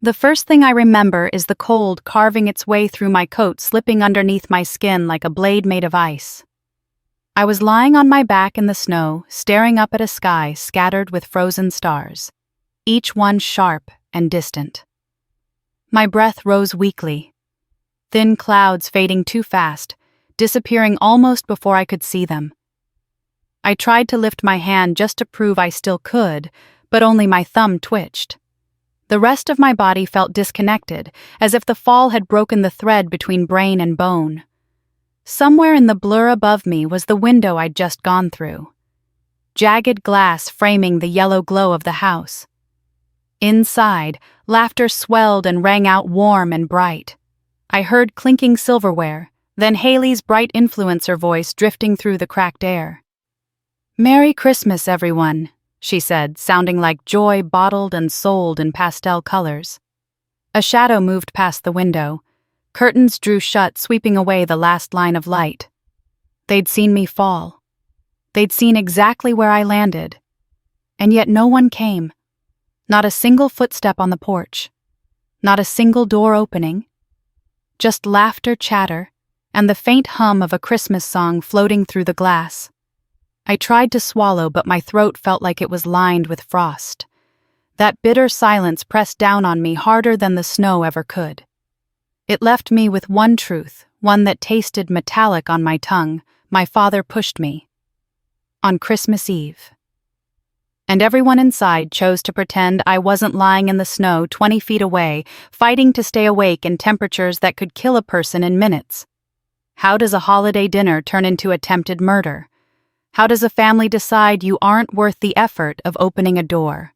The first thing I remember is the cold carving its way through my coat, slipping underneath my skin like a blade made of ice. I was lying on my back in the snow, staring up at a sky scattered with frozen stars, each one sharp and distant. My breath rose weakly, thin clouds fading too fast, disappearing almost before I could see them. I tried to lift my hand just to prove I still could, but only my thumb twitched. The rest of my body felt disconnected, as if the fall had broken the thread between brain and bone. Somewhere in the blur above me was the window I'd just gone through, jagged glass framing the yellow glow of the house. Inside, laughter swelled and rang out warm and bright. I heard clinking silverware, then Haley's bright influencer voice drifting through the cracked air. "Merry Christmas, everyone," she said, sounding like joy bottled and sold in pastel colors. A shadow moved past the window. Curtains drew shut, sweeping away the last line of light. They'd seen me fall. They'd seen exactly where I landed. And yet no one came. Not a single footstep on the porch. Not a single door opening. Just laughter, chatter, and the faint hum of a Christmas song floating through the glass. I tried to swallow, but my throat felt like it was lined with frost. That bitter silence pressed down on me harder than the snow ever could. It left me with one truth, one that tasted metallic on my tongue. My father pushed me. On Christmas Eve. And everyone inside chose to pretend I wasn't lying in the snow 20 feet away, fighting to stay awake in temperatures that could kill a person in minutes. How does a holiday dinner turn into attempted murder? How does a family decide you aren't worth the effort of opening a door?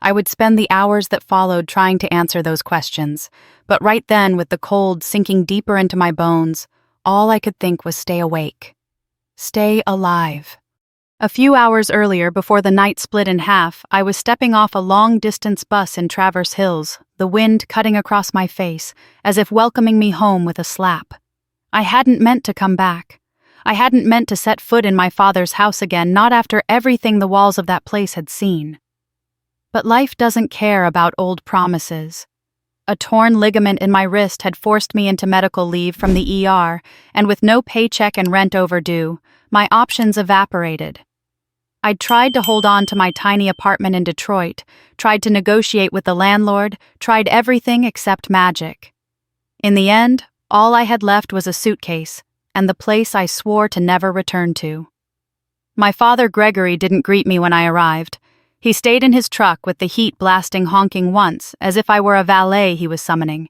I would spend the hours that followed trying to answer those questions, but right then, with the cold sinking deeper into my bones, all I could think was stay awake. Stay alive. A few hours earlier, before the night split in half, I was stepping off a long-distance bus in Traverse Hills, the wind cutting across my face, as if welcoming me home with a slap. I hadn't meant to come back. I hadn't meant to set foot in my father's house again, not after everything the walls of that place had seen. But life doesn't care about old promises. A torn ligament in my wrist had forced me into medical leave from the ER, and with no paycheck and rent overdue, my options evaporated. I'd tried to hold on to my tiny apartment in Detroit, tried to negotiate with the landlord, tried everything except magic. In the end, all I had left was a suitcase, and the place I swore to never return to. My father, Gregory, didn't greet me when I arrived. He stayed in his truck with the heat blasting, honking once, as if I were a valet he was summoning.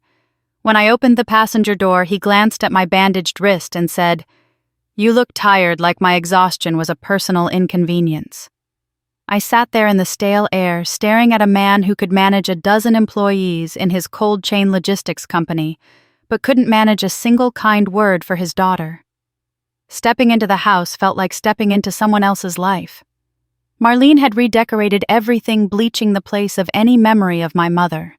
When I opened the passenger door, he glanced at my bandaged wrist and said, "You look tired, like my exhaustion was a personal inconvenience." I sat there in the stale air, staring at a man who could manage a dozen employees in his cold chain logistics company, but couldn't manage a single kind word for his daughter. Stepping into the house felt like stepping into someone else's life. Marlene had redecorated everything, bleaching the place of any memory of my mother.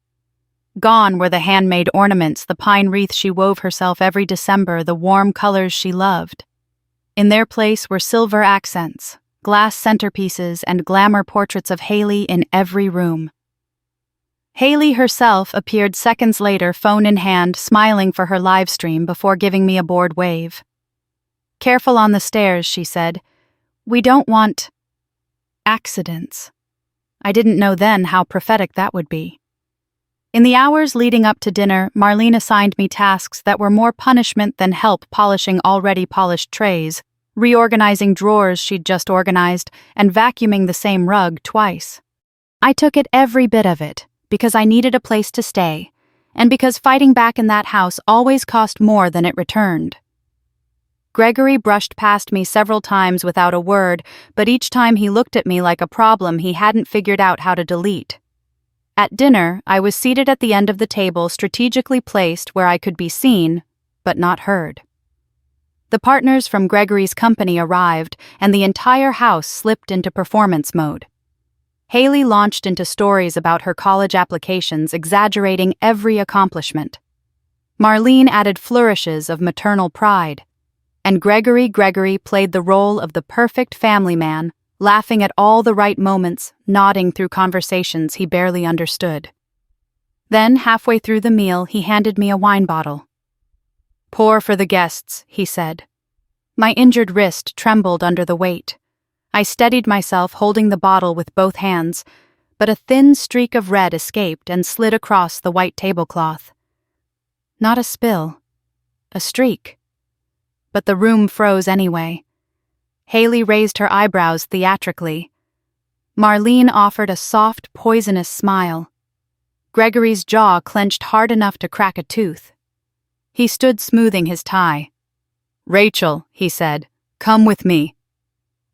Gone were the handmade ornaments, the pine wreath she wove herself every December, the warm colors she loved. In their place were silver accents, glass centerpieces, and glamour portraits of Haley in every room. Haley herself appeared seconds later, phone in hand, smiling for her live stream before giving me a bored wave. "Careful on the stairs," she said. "We don't want accidents." I didn't know then how prophetic that would be. In the hours leading up to dinner, Marlene assigned me tasks that were more punishment than help, polishing already polished trays, reorganizing drawers she'd just organized, and vacuuming the same rug twice. I took it, every bit of it, because I needed a place to stay, and because fighting back in that house always cost more than it returned. Gregory brushed past me several times without a word, but each time he looked at me like a problem he hadn't figured out how to delete. At dinner, I was seated at the end of the table, strategically placed where I could be seen, but not heard. The partners from Gregory's company arrived, and the entire house slipped into performance mode. Haley launched into stories about her college applications, exaggerating every accomplishment. Marlene added flourishes of maternal pride. And Gregory played the role of the perfect family man, laughing at all the right moments, nodding through conversations he barely understood. Then, halfway through the meal, he handed me a wine bottle. "Pour for the guests," he said. My injured wrist trembled under the weight. I steadied myself, holding the bottle with both hands, but a thin streak of red escaped and slid across the white tablecloth. Not a spill. A streak. But the room froze anyway. Haley raised her eyebrows theatrically. Marlene offered a soft, poisonous smile. Gregory's jaw clenched hard enough to crack a tooth. He stood smoothing his tie. "Rachel," he said, "come with me."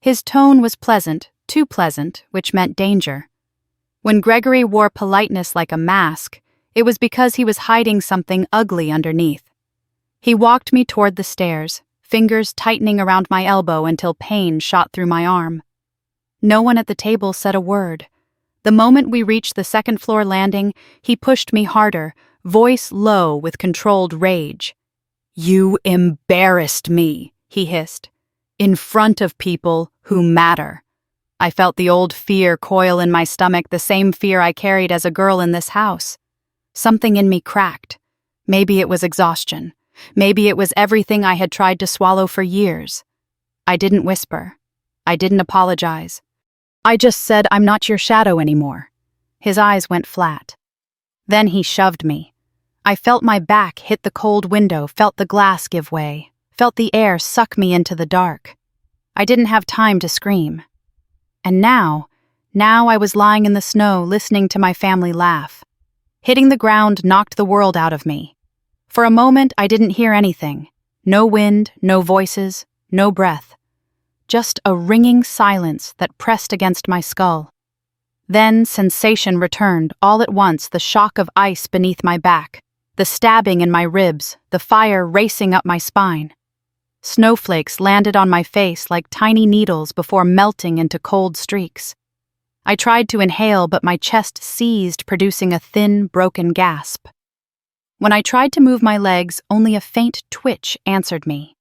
His tone was pleasant, too pleasant, which meant danger. When Gregory wore politeness like a mask, it was because he was hiding something ugly underneath. He walked me toward the stairs, fingers tightening around my elbow until pain shot through my arm. No one at the table said a word. The moment we reached the second-floor landing, he pushed me harder, voice low with controlled rage. "You embarrassed me," he hissed, "in front of people who matter." I felt the old fear coil in my stomach, the same fear I carried as a girl in this house. Something in me cracked. Maybe it was exhaustion. Maybe it was everything I had tried to swallow for years. I didn't whisper. I didn't apologize. I just said, "I'm not your shadow anymore." His eyes went flat. Then he shoved me. I felt my back hit the cold window, felt the glass give way, felt the air suck me into the dark. I didn't have time to scream. And now I was lying in the snow listening to my family laugh. Hitting the ground knocked the world out of me. For a moment, I didn't hear anything. No wind, no voices, no breath. Just a ringing silence that pressed against my skull. Then sensation returned all at once, the shock of ice beneath my back, the stabbing in my ribs, the fire racing up my spine. Snowflakes landed on my face like tiny needles before melting into cold streaks. I tried to inhale, but my chest seized, producing a thin, broken gasp. When I tried to move my legs, only a faint twitch answered me.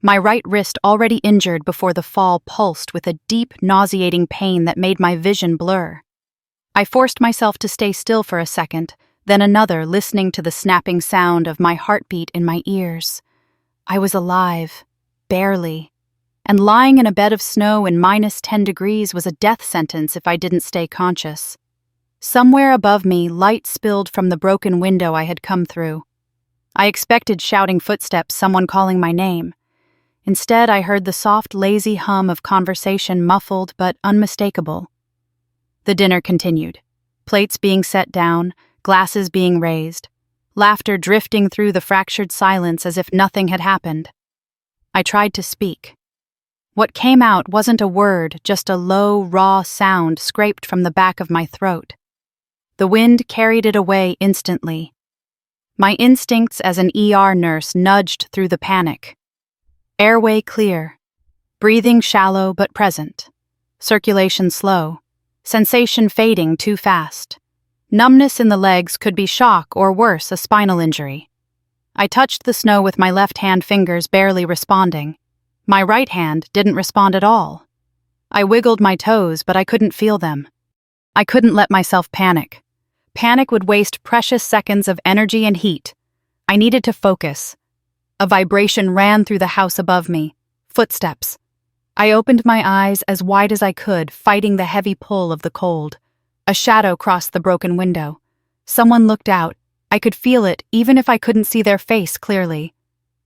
My right wrist, already injured before the fall, pulsed with a deep, nauseating pain that made my vision blur. I forced myself to stay still for a second, then another, listening to the snapping sound of my heartbeat in my ears. I was alive, barely, and lying in a bed of snow in -10 degrees was a death sentence if I didn't stay conscious. Somewhere above me, light spilled from the broken window I had come through. I expected shouting footsteps, someone calling my name. Instead, I heard the soft, lazy hum of conversation, muffled but unmistakable. The dinner continued, plates being set down, glasses being raised, laughter drifting through the fractured silence as if nothing had happened. I tried to speak. What came out wasn't a word, just a low, raw sound scraped from the back of my throat. The wind carried it away instantly. My instincts as an ER nurse nudged through the panic. Airway clear. Breathing shallow but present. Circulation slow. Sensation fading too fast. Numbness in the legs could be shock or worse, a spinal injury. I touched the snow with my left-hand fingers, barely responding. My right hand didn't respond at all. I wiggled my toes, but I couldn't feel them. I couldn't let myself panic. Panic would waste precious seconds of energy and heat. I needed to focus. A vibration ran through the house above me. Footsteps. I opened my eyes as wide as I could, fighting the heavy pull of the cold. A shadow crossed the broken window. Someone looked out. I could feel it, even if I couldn't see their face clearly.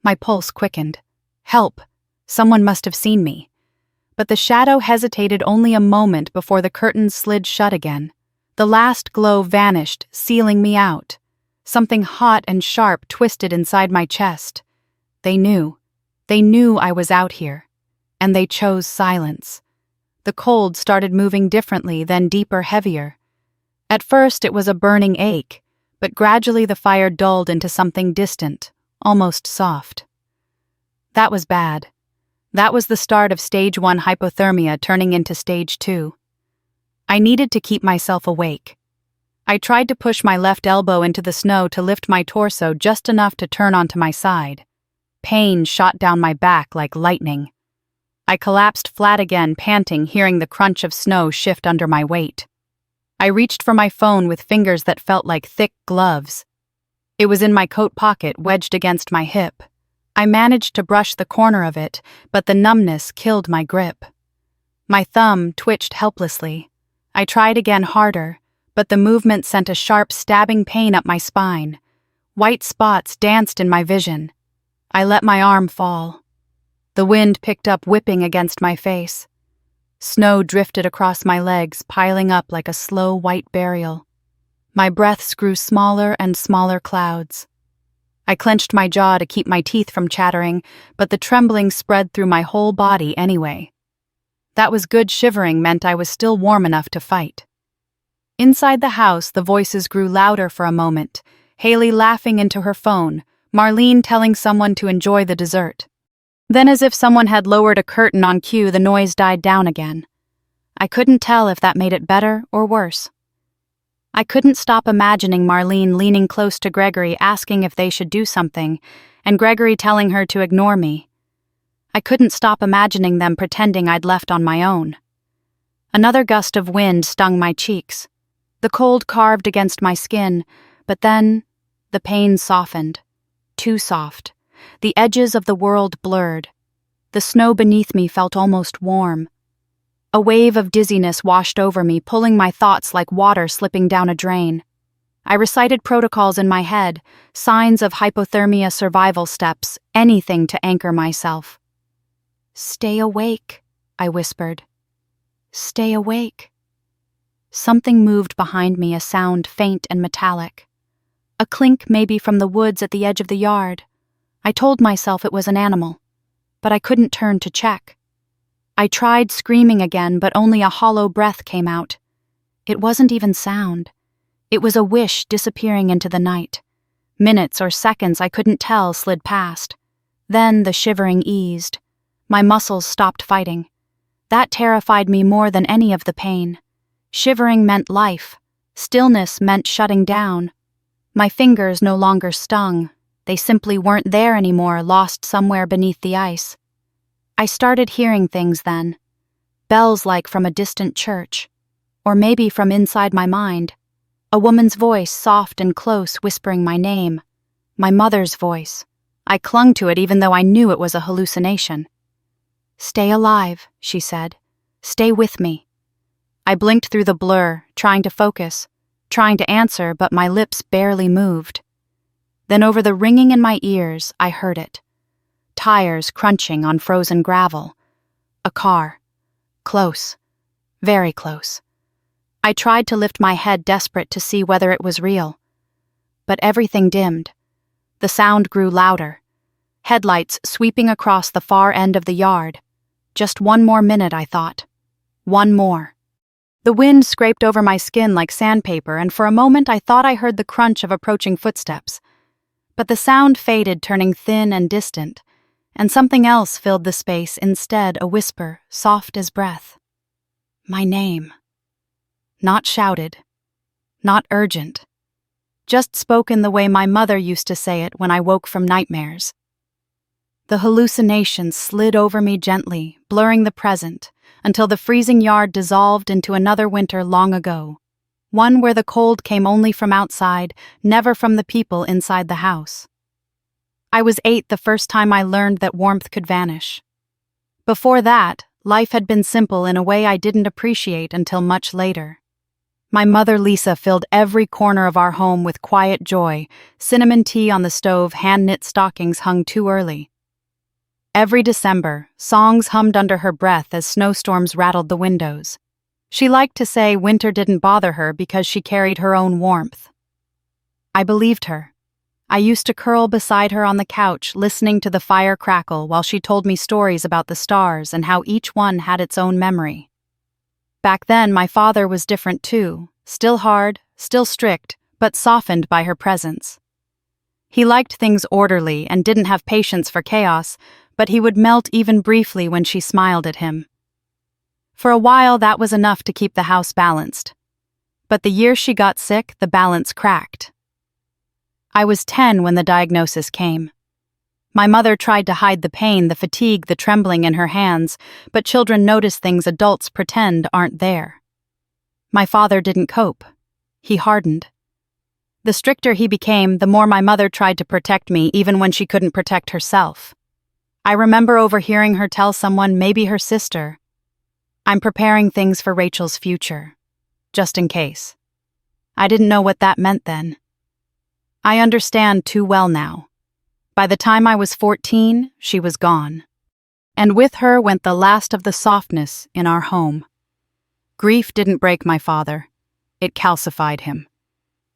My pulse quickened. Help. Someone must have seen me. But the shadow hesitated only a moment before the curtains slid shut again. The last glow vanished, sealing me out. Something hot and sharp twisted inside my chest. They knew. They knew I was out here. And they chose silence. The cold started moving differently, then deeper, heavier. At first it was a burning ache, but gradually the fire dulled into something distant, almost soft. That was bad. That was the start of stage 1 hypothermia turning into stage 2. I needed to keep myself awake. I tried to push my left elbow into the snow to lift my torso just enough to turn onto my side. Pain shot down my back like lightning. I collapsed flat again, panting, hearing the crunch of snow shift under my weight. I reached for my phone with fingers that felt like thick gloves. It was in my coat pocket, wedged against my hip. I managed to brush the corner of it, but the numbness killed my grip. My thumb twitched helplessly. I tried again harder, but the movement sent a sharp, stabbing pain up my spine. White spots danced in my vision. I let my arm fall. The wind picked up, whipping against my face. Snow drifted across my legs, piling up like a slow white burial. My breaths grew smaller and smaller clouds. I clenched my jaw to keep my teeth from chattering, but the trembling spread through my whole body anyway. That was good. Shivering meant I was still warm enough to fight. Inside the house, the voices grew louder for a moment. Haley laughing into her phone, Marlene telling someone to enjoy the dessert. Then, as if someone had lowered a curtain on cue, the noise died down again. I couldn't tell if that made it better or worse. I couldn't stop imagining Marlene leaning close to Gregory, asking if they should do something, and Gregory telling her to ignore me. I couldn't stop imagining them pretending I'd left on my own. Another gust of wind stung my cheeks. The cold carved against my skin, but then the pain softened. Too soft. The edges of the world blurred. The snow beneath me felt almost warm. A wave of dizziness washed over me, pulling my thoughts like water slipping down a drain. I recited protocols in my head, signs of hypothermia survival steps, anything to anchor myself. "Stay awake," I whispered. "Stay awake." Something moved behind me, a sound faint and metallic. A clink maybe from the woods at the edge of the yard. I told myself it was an animal, but I couldn't turn to check. I tried screaming again, but only a hollow breath came out. It wasn't even sound. It was a wish disappearing into the night. Minutes or seconds, I couldn't tell, slid past. Then the shivering eased. My muscles stopped fighting. That terrified me more than any of the pain. Shivering meant life. Stillness meant shutting down. My fingers no longer stung. They simply weren't there anymore, lost somewhere beneath the ice. I started hearing things then. Bells like from a distant church. Or maybe from inside my mind. A woman's voice, soft and close, whispering my name. My mother's voice. I clung to it even though I knew it was a hallucination. "Stay alive," she said. "Stay with me." I blinked through the blur, trying to focus, trying to answer, but my lips barely moved. Then over the ringing in my ears, I heard it. Tires crunching on frozen gravel. A car. Close. Very close. I tried to lift my head, desperate to see whether it was real. But everything dimmed. The sound grew louder. Headlights sweeping across the far end of the yard. Just one more minute, I thought. One more. The wind scraped over my skin like sandpaper, and for a moment I thought I heard the crunch of approaching footsteps. But the sound faded, turning thin and distant, and something else filled the space instead, a whisper, soft as breath. My name. Not shouted. Not urgent. Just spoken the way my mother used to say it when I woke from nightmares. The hallucination slid over me gently, blurring the present, until the freezing yard dissolved into another winter long ago. One where the cold came only from outside, never from the people inside the house. I was 8 the first time I learned that warmth could vanish. Before that, life had been simple in a way I didn't appreciate until much later. My mother Lisa filled every corner of our home with quiet joy, cinnamon tea on the stove, hand-knit stockings hung too early. Every December, songs hummed under her breath as snowstorms rattled the windows. She liked to say winter didn't bother her because she carried her own warmth. I believed her. I used to curl beside her on the couch, listening to the fire crackle while she told me stories about the stars and how each one had its own memory. Back then, my father was different too, still hard, still strict, but softened by her presence. He liked things orderly and didn't have patience for chaos, but he would melt even briefly when she smiled at him. For a while, that was enough to keep the house balanced. But the year she got sick, the balance cracked. I was 10 when the diagnosis came. My mother tried to hide the pain, the fatigue, the trembling in her hands, but children notice things adults pretend aren't there. My father didn't cope. He hardened. The stricter he became, the more my mother tried to protect me, even when she couldn't protect herself. I remember overhearing her tell someone, maybe her sister, "I'm preparing things for Rachel's future, just in case." I didn't know what that meant then. I understand too well now. By the time I was 14, she was gone. And with her went the last of the softness in our home. Grief didn't break my father. It calcified him.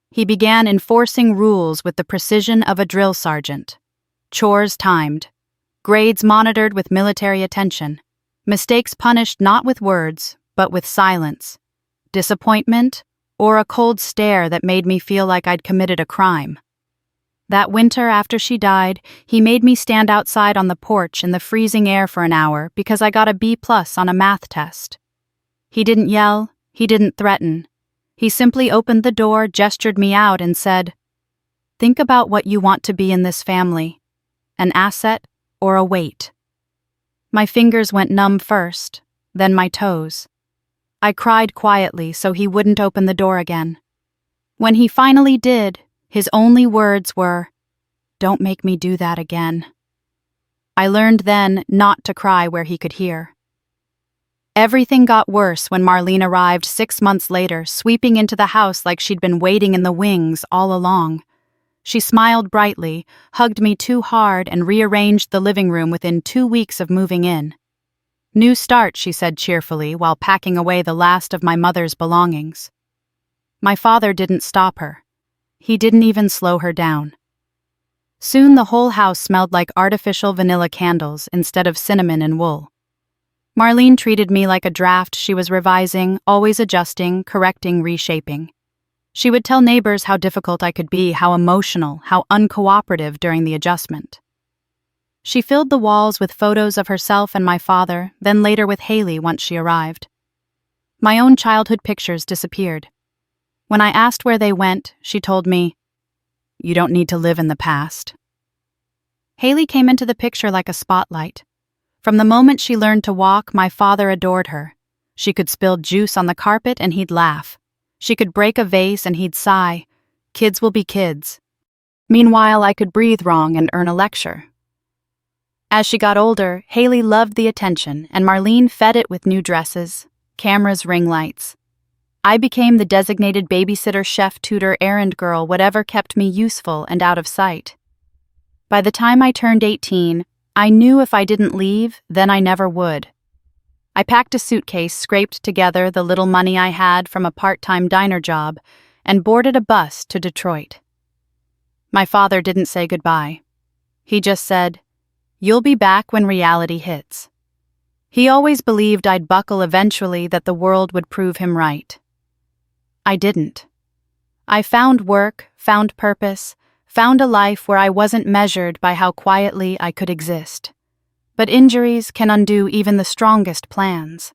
He began enforcing rules with the precision of a drill sergeant. Chores timed. Grades monitored with military attention. Mistakes punished not with words, but with silence. Disappointment, or a cold stare that made me feel like I'd committed a crime. That winter after she died, he made me stand outside on the porch in the freezing air for an hour because I got a B+ on a math test. He didn't yell, he didn't threaten. He simply opened the door, gestured me out, and said, "Think about what you want to be in this family, an asset or a weight." My fingers went numb first, then my toes. I cried quietly so he wouldn't open the door again. When he finally did, his only words were, "Don't make me do that again." I learned then not to cry where he could hear. Everything got worse when Marlene arrived 6 months later, sweeping into the house like she'd been waiting in the wings all along. She smiled brightly, hugged me too hard, and rearranged the living room within 2 weeks of moving in. "New start," she said cheerfully while packing away the last of my mother's belongings. My father didn't stop her. He didn't even slow her down. Soon the whole house smelled like artificial vanilla candles instead of cinnamon and wool. Marlene treated me like a draft she was revising, always adjusting, correcting, reshaping. She would tell neighbors how difficult I could be, how emotional, how uncooperative during the adjustment. She filled the walls with photos of herself and my father, then later with Haley once she arrived. My own childhood pictures disappeared. When I asked where they went, she told me, "You don't need to live in the past." Haley came into the picture like a spotlight. From the moment she learned to walk, my father adored her. She could spill juice on the carpet and he'd laugh. She could break a vase and he'd sigh, "Kids will be kids." Meanwhile, I could breathe wrong and earn a lecture. As she got older, Haley loved the attention, and Marlene fed it with new dresses, cameras, ring lights. I became the designated babysitter, chef, tutor, errand girl, whatever kept me useful and out of sight. By the time I turned 18, I knew if I didn't leave, then I never would. I packed a suitcase, scraped together the little money I had from a part-time diner job, and boarded a bus to Detroit. My father didn't say goodbye. He just said, "You'll be back when reality hits." He always believed I'd buckle eventually, that the world would prove him right. I didn't. I found work, found purpose, found a life where I wasn't measured by how quietly I could exist. But injuries can undo even the strongest plans.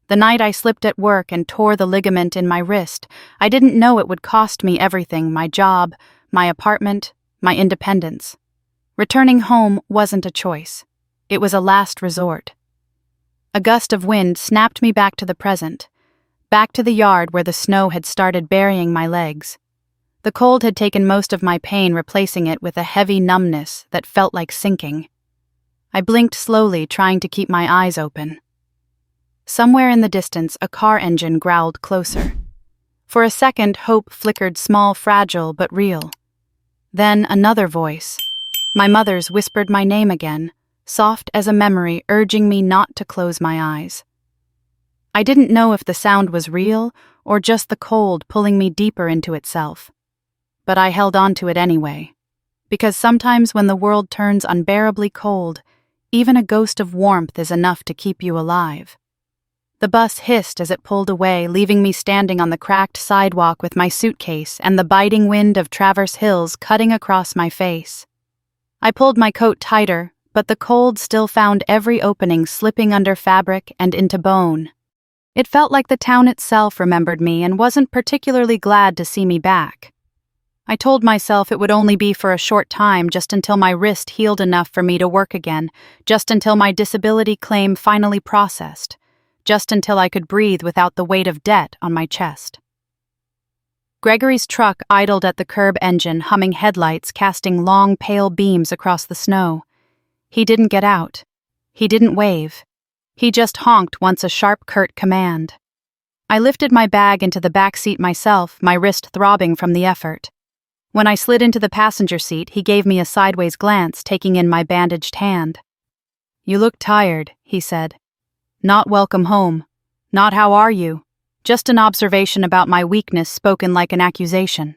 The night I slipped at work and tore the ligament in my wrist, I didn't know it would cost me everything: my job, my apartment, my independence. Returning home wasn't a choice. It was a last resort. A gust of wind snapped me back to the present, back to the yard where the snow had started burying my legs. The cold had taken most of my pain, replacing it with a heavy numbness that felt like sinking. I blinked slowly, trying to keep my eyes open. Somewhere in the distance, a car engine growled closer. For a second, hope flickered, small, fragile, but real. Then another voice. My mother's whispered my name again, soft as a memory, urging me not to close my eyes. I didn't know if the sound was real or just the cold pulling me deeper into itself. But I held on to it anyway, because sometimes when the world turns unbearably cold, even a ghost of warmth is enough to keep you alive. The bus hissed as it pulled away, leaving me standing on the cracked sidewalk with my suitcase and the biting wind of Traverse Hills cutting across my face. I pulled my coat tighter, but the cold still found every opening, slipping under fabric and into bone. It felt like the town itself remembered me and wasn't particularly glad to see me back. I told myself it would only be for a short time, just until my wrist healed enough for me to work again, just until my disability claim finally processed, just until I could breathe without the weight of debt on my chest. Gregory's truck idled at the curb engine, humming headlights, casting long, pale beams across the snow. He didn't get out. He didn't wave. He just honked once, a sharp, curt command. I lifted my bag into the back seat myself, my wrist throbbing from the effort. When I slid into the passenger seat, he gave me a sideways glance, taking in my bandaged hand. "You look tired," he said. "Not welcome home. Not how are you. Just an observation about my weakness spoken like an accusation."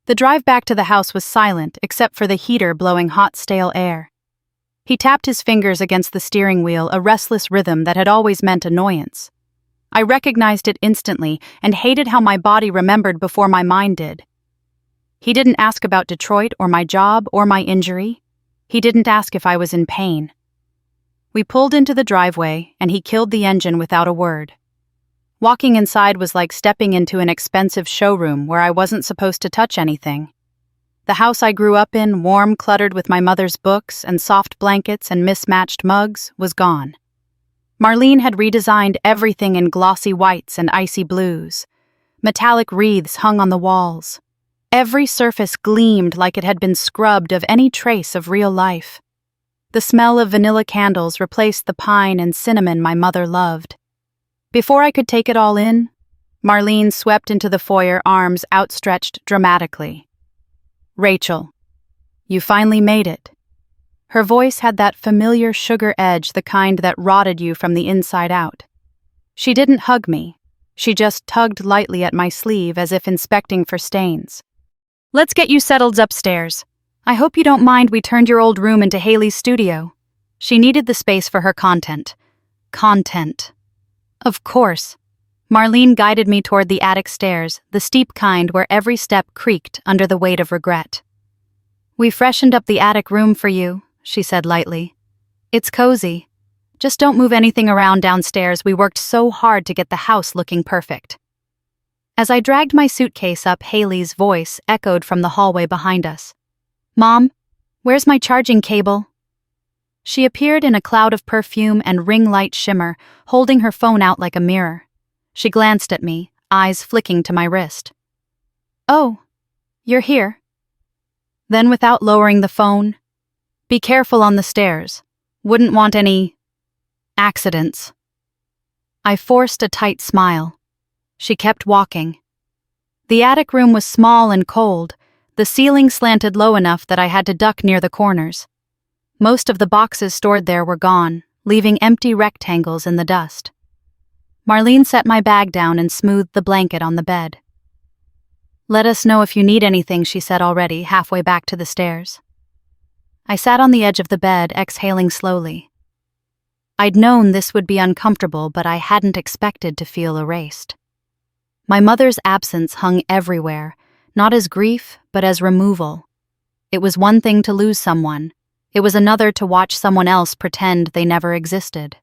The drive back to the house was silent, except for the heater blowing hot, stale air. He tapped his fingers against the steering wheel, a restless rhythm that had always meant annoyance. I recognized it instantly and hated how my body remembered before my mind did. He didn't ask about Detroit or my job or my injury. He didn't ask if I was in pain. We pulled into the driveway, and he killed the engine without a word. Walking inside was like stepping into an expensive showroom where I wasn't supposed to touch anything. The house I grew up in, warm, cluttered with my mother's books and soft blankets and mismatched mugs, was gone. Marlene had redesigned everything in glossy whites and icy blues. Metallic wreaths hung on the walls. Every surface gleamed like it had been scrubbed of any trace of real life. The smell of vanilla candles replaced the pine and cinnamon my mother loved. Before I could take it all in, Marlene swept into the foyer, arms outstretched dramatically. "Rachel, you finally made it." Her voice had that familiar sugar edge, the kind that rotted you from the inside out. She didn't hug me. She just tugged lightly at my sleeve as if inspecting for stains. "Let's get you settled upstairs. I hope you don't mind we turned your old room into Haley's studio." She needed the space for her content. Content. Of course. Marlene guided me toward the attic stairs, the steep kind where every step creaked under the weight of regret. "We freshened up the attic room for you," she said lightly. "It's cozy. Just don't move anything around downstairs. We worked so hard to get the house looking perfect." As I dragged my suitcase up, Haley's voice echoed from the hallway behind us. "Mom, where's my charging cable?" She appeared in a cloud of perfume and ring light shimmer, holding her phone out like a mirror. She glanced at me, eyes flicking to my wrist. "Oh, you're here." Then, without lowering the phone, "Be careful on the stairs. Wouldn't want any accidents." I forced a tight smile. She kept walking. The attic room was small and cold. The ceiling slanted low enough that I had to duck near the corners. Most of the boxes stored there were gone, leaving empty rectangles in the dust. Marlene set my bag down and smoothed the blanket on the bed. "Let us know if you need anything," she said already, halfway back to the stairs. I sat on the edge of the bed, exhaling slowly. I'd known this would be uncomfortable, but I hadn't expected to feel erased. My mother's absence hung everywhere, not as grief, but as removal. It was one thing to lose someone. It was another to watch someone else pretend they never existed.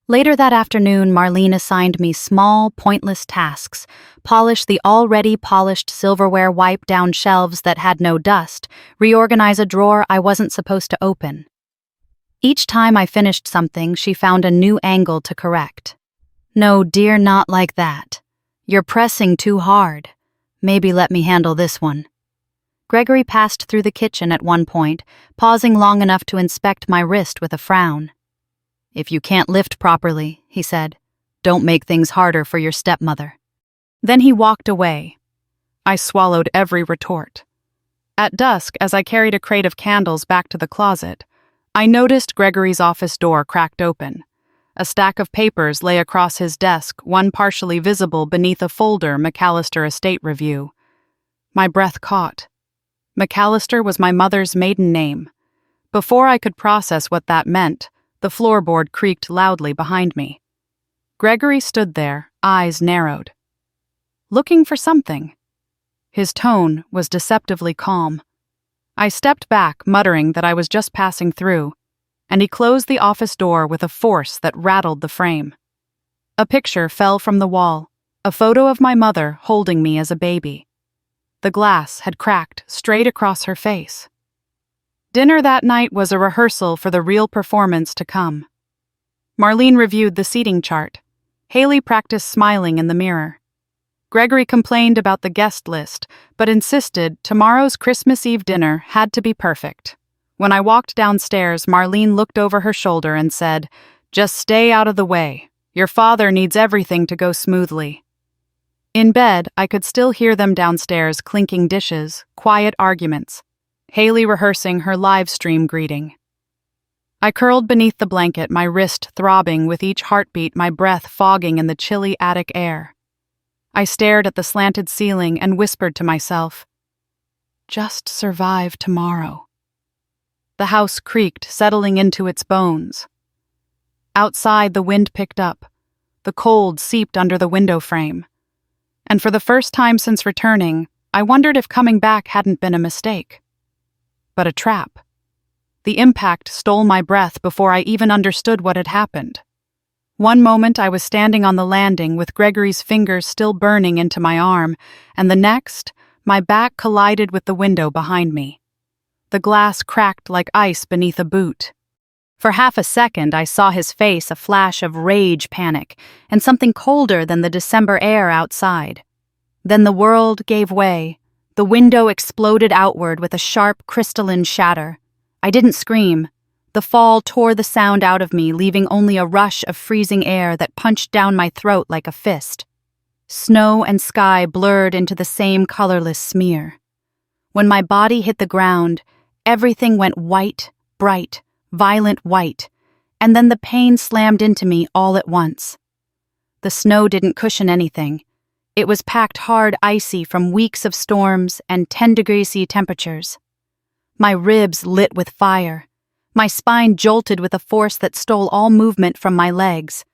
Later that afternoon, Marlene assigned me small, pointless tasks: polish the already polished silverware, wipe down shelves that had no dust, reorganize a drawer I wasn't supposed to open. Each time I finished something, she found a new angle to correct. "No, dear, not like that. You're pressing too hard. Maybe let me handle this one." Gregory passed through the kitchen at one point, pausing long enough to inspect my wrist with a frown. "If you can't lift properly," he said, "don't make things harder for your stepmother." Then he walked away. I swallowed every retort. At dusk, as I carried a crate of candles back to the closet, I noticed Gregory's office door cracked open. A stack of papers lay across his desk, one partially visible beneath a folder, McAllister Estate Review. My breath caught. McAllister was my mother's maiden name. Before I could process what that meant, the floorboard creaked loudly behind me. Gregory stood there, eyes narrowed. Looking for something. His tone was deceptively calm. I stepped back, muttering that I was just passing through, and he closed the office door with a force that rattled the frame. A picture fell from the wall, a photo of my mother holding me as a baby. The glass had cracked straight across her face. Dinner that night was a rehearsal for the real performance to come. Marlene reviewed the seating chart. Haley practiced smiling in the mirror. Gregory complained about the guest list, but insisted tomorrow's Christmas Eve dinner had to be perfect. When I walked downstairs, Marlene looked over her shoulder and said, "Just stay out of the way. Your father needs everything to go smoothly." In bed, I could still hear them downstairs clinking dishes, quiet arguments. Haley rehearsing her live stream greeting. I curled beneath the blanket, my wrist throbbing with each heartbeat, my breath fogging in the chilly attic air. I stared at the slanted ceiling and whispered to myself, "Just survive tomorrow." The house creaked, settling into its bones. Outside, the wind picked up. The cold seeped under the window frame. And for the first time since returning, I wondered if coming back hadn't been a mistake. But a trap. The impact stole my breath before I even understood what had happened. One moment I was standing on the landing with Gregory's fingers still burning into my arm, and the next, my back collided with the window behind me. The glass cracked like ice beneath a boot. For half a second I saw his face, a flash of rage, panic, and something colder than the December air outside. Then the world gave way. The window exploded outward with a sharp, crystalline shatter. I didn't scream. The fall tore the sound out of me, leaving only a rush of freezing air that punched down my throat like a fist. Snow and sky blurred into the same colorless smear. When my body hit the ground, everything went white, bright, violent white, and then the pain slammed into me all at once. The snow didn't cushion anything. It was packed hard, icy from weeks of storms and 10-degree-C temperatures. My ribs lit with fire. My spine jolted with a force that stole all movement from my legs.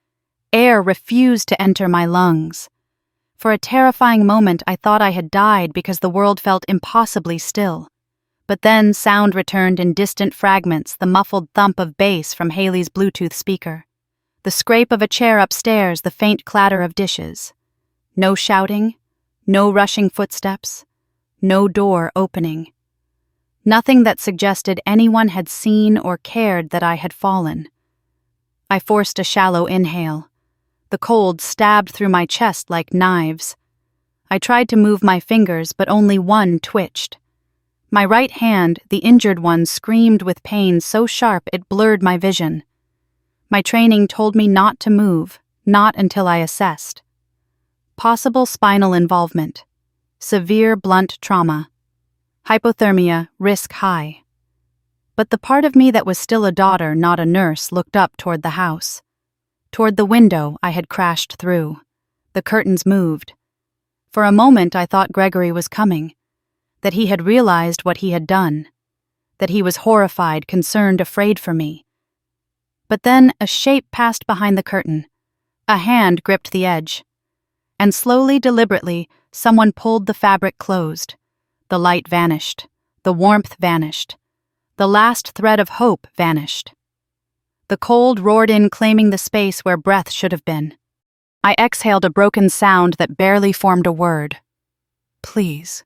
Air refused to enter my lungs. For a terrifying moment, I thought I had died because the world felt impossibly still. But then sound returned in distant fragments, the muffled thump of bass from Haley's Bluetooth speaker. The scrape of a chair upstairs, the faint clatter of dishes. No shouting, no rushing footsteps, no door opening. Nothing that suggested anyone had seen or cared that I had fallen. I forced a shallow inhale. The cold stabbed through my chest like knives. I tried to move my fingers, but only one twitched. My right hand, the injured one, screamed with pain so sharp it blurred my vision. My training told me not to move, not until I assessed. Possible spinal involvement. Severe blunt trauma. Hypothermia, risk high. But the part of me that was still a daughter, not a nurse, looked up toward the house. Toward the window I had crashed through. The curtains moved. For a moment I thought Gregory was coming, that he had realized what he had done, that he was horrified, concerned, afraid for me. But then a shape passed behind the curtain. A hand gripped the edge. And slowly, deliberately, someone pulled the fabric closed. The light vanished. The warmth vanished. The last thread of hope vanished. The cold roared in, claiming the space where breath should have been. I exhaled a broken sound that barely formed a word. Please.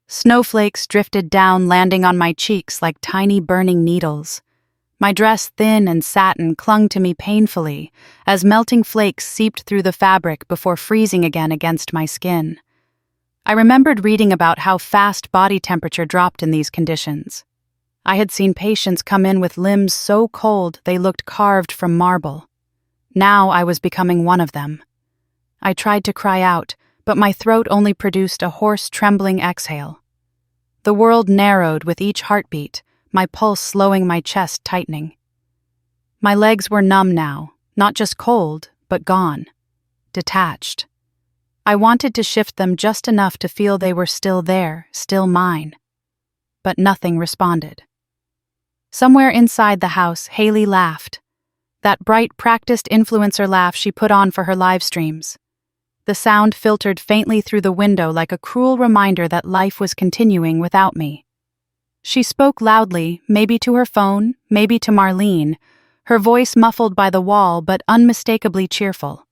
Snowflakes drifted down, landing on my cheeks like tiny burning needles. My dress, thin and satin, clung to me painfully as melting flakes seeped through the fabric before freezing again against my skin. I remembered reading about how fast body temperature dropped in these conditions. I had seen patients come in with limbs so cold they looked carved from marble. Now I was becoming one of them. I tried to cry out, but my throat only produced a hoarse, trembling exhale. The world narrowed with each heartbeat, my pulse slowing, my chest tightening. My legs were numb now, not just cold, but gone, detached. I wanted to shift them just enough to feel they were still there, still mine. But nothing responded. Somewhere inside the house, Haley laughed. That bright, practiced influencer laugh she put on for her live streams. The sound filtered faintly through the window like a cruel reminder that life was continuing without me. She spoke loudly, maybe to her phone, maybe to Marlene, her voice muffled by the wall but unmistakably cheerful.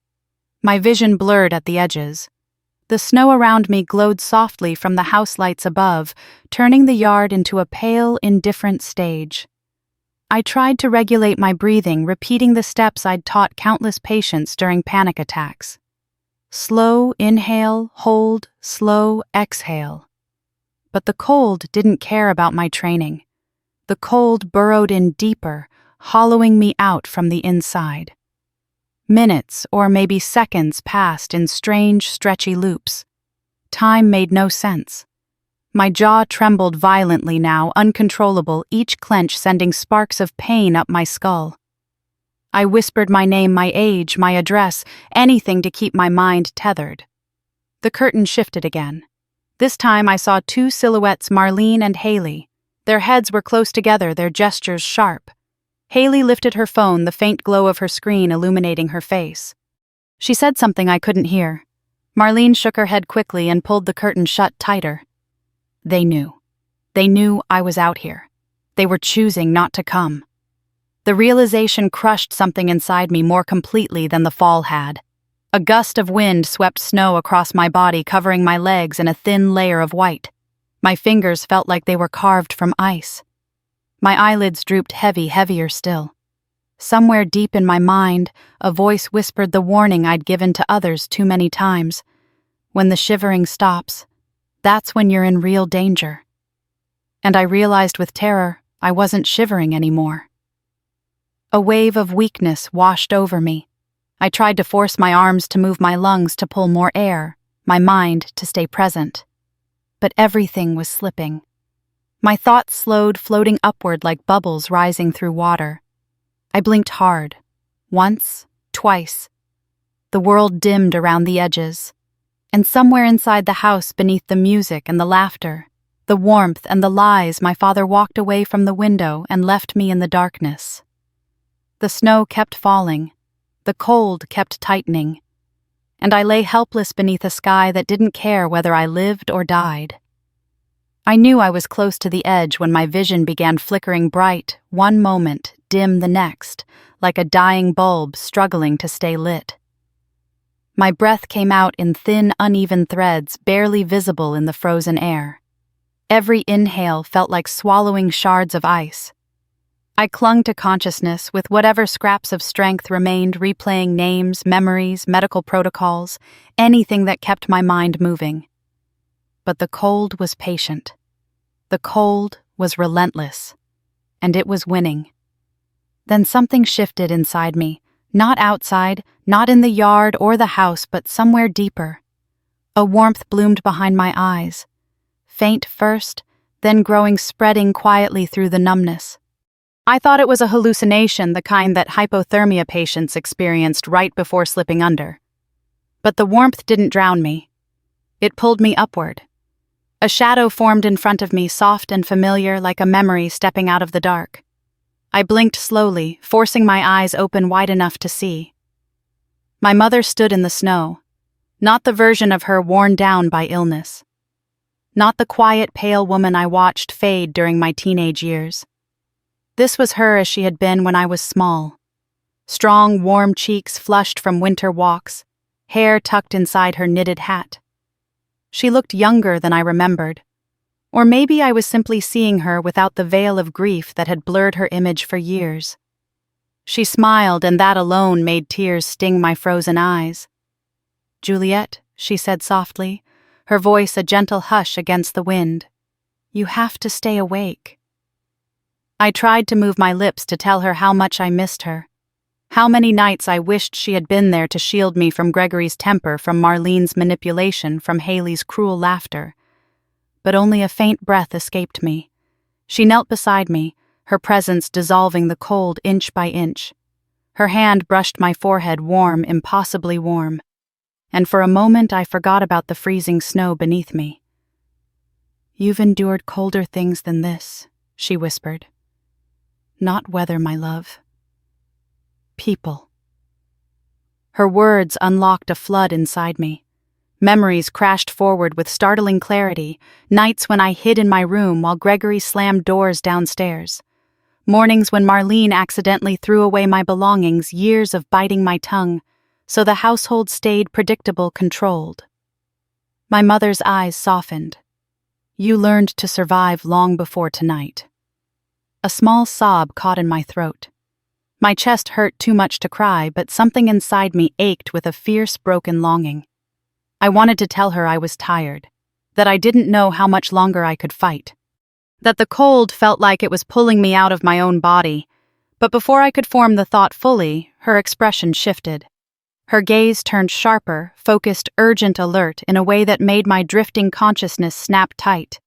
My vision blurred at the edges. The snow around me glowed softly from the house lights above, turning the yard into a pale, indifferent stage. I tried to regulate my breathing, repeating the steps I'd taught countless patients during panic attacks. Slow inhale, hold, slow exhale. But the cold didn't care about my training. The cold burrowed in deeper, hollowing me out from the inside. Minutes, or maybe seconds, passed in strange, stretchy loops. Time made no sense. My jaw trembled violently now, uncontrollable, each clench sending sparks of pain up my skull. I whispered my name, my age, my address, anything to keep my mind tethered. The curtain shifted again. This time I saw two silhouettes, Marlene and Haley. Their heads were close together, their gestures sharp. Haley lifted her phone, the faint glow of her screen illuminating her face. She said something I couldn't hear. Marlene shook her head quickly and pulled the curtain shut tighter. They knew. They knew I was out here. They were choosing not to come. The realization crushed something inside me more completely than the fall had. A gust of wind swept snow across my body, covering my legs in a thin layer of white. My fingers felt like they were carved from ice. My eyelids drooped heavier still. Somewhere deep in my mind, a voice whispered the warning I'd given to others too many times. When the shivering stops, that's when you're in real danger. And I realized with terror, I wasn't shivering anymore. A wave of weakness washed over me. I tried to force my arms to move, my lungs to pull more air, my mind to stay present. But everything was slipping. My thoughts slowed, floating upward like bubbles rising through water. I blinked hard. Once, twice. The world dimmed around the edges. And somewhere inside the house, beneath the music and the laughter, the warmth and the lies, my father walked away from the window and left me in the darkness. The snow kept falling. The cold kept tightening. And I lay helpless beneath a sky that didn't care whether I lived or died. I knew I was close to the edge when my vision began flickering bright, one moment, dim the next, like a dying bulb struggling to stay lit. My breath came out in thin, uneven threads, barely visible in the frozen air. Every inhale felt like swallowing shards of ice. I clung to consciousness with whatever scraps of strength remained, replaying names, memories, medical protocols, anything that kept my mind moving. But the cold was patient. The cold was relentless. And it was winning. Then something shifted inside me, not outside, not in the yard or the house, but somewhere deeper. A warmth bloomed behind my eyes. Faint first, then growing, spreading quietly through the numbness. I thought it was a hallucination, the kind that hypothermia patients experienced right before slipping under. But the warmth didn't drown me. It pulled me upward. A shadow formed in front of me, soft and familiar, like a memory stepping out of the dark. I blinked slowly, forcing my eyes open wide enough to see. My mother stood in the snow, not the version of her worn down by illness. Not the quiet, pale woman I watched fade during my teenage years. This was her as she had been when I was small. Strong, warm cheeks flushed from winter walks, hair tucked inside her knitted hat. She looked younger than I remembered. Or maybe I was simply seeing her without the veil of grief that had blurred her image for years. She smiled, and that alone made tears sting my frozen eyes. "Juliet," she said softly, her voice a gentle hush against the wind. "You have to stay awake." I tried to move my lips to tell her how much I missed her. How many nights I wished she had been there to shield me from Gregory's temper, from Marlene's manipulation, from Haley's cruel laughter. But only a faint breath escaped me. She knelt beside me, her presence dissolving the cold inch by inch. Her hand brushed my forehead, warm, impossibly warm. And for a moment I forgot about the freezing snow beneath me. "You've endured colder things than this," she whispered. "Not weather, my love. People." Her words unlocked a flood inside me. Memories crashed forward with startling clarity, nights when I hid in my room while Gregory slammed doors downstairs. Mornings when Marlene accidentally threw away my belongings, years of biting my tongue, so the household stayed predictable, controlled. My mother's eyes softened. "You learned to survive long before tonight." A small sob caught in my throat. My chest hurt too much to cry, but something inside me ached with a fierce, broken longing. I wanted to tell her I was tired, that I didn't know how much longer I could fight, that the cold felt like it was pulling me out of my own body. But before I could form the thought fully, her expression shifted. Her gaze turned sharper, focused, urgent, alert in a way that made my drifting consciousness snap tight.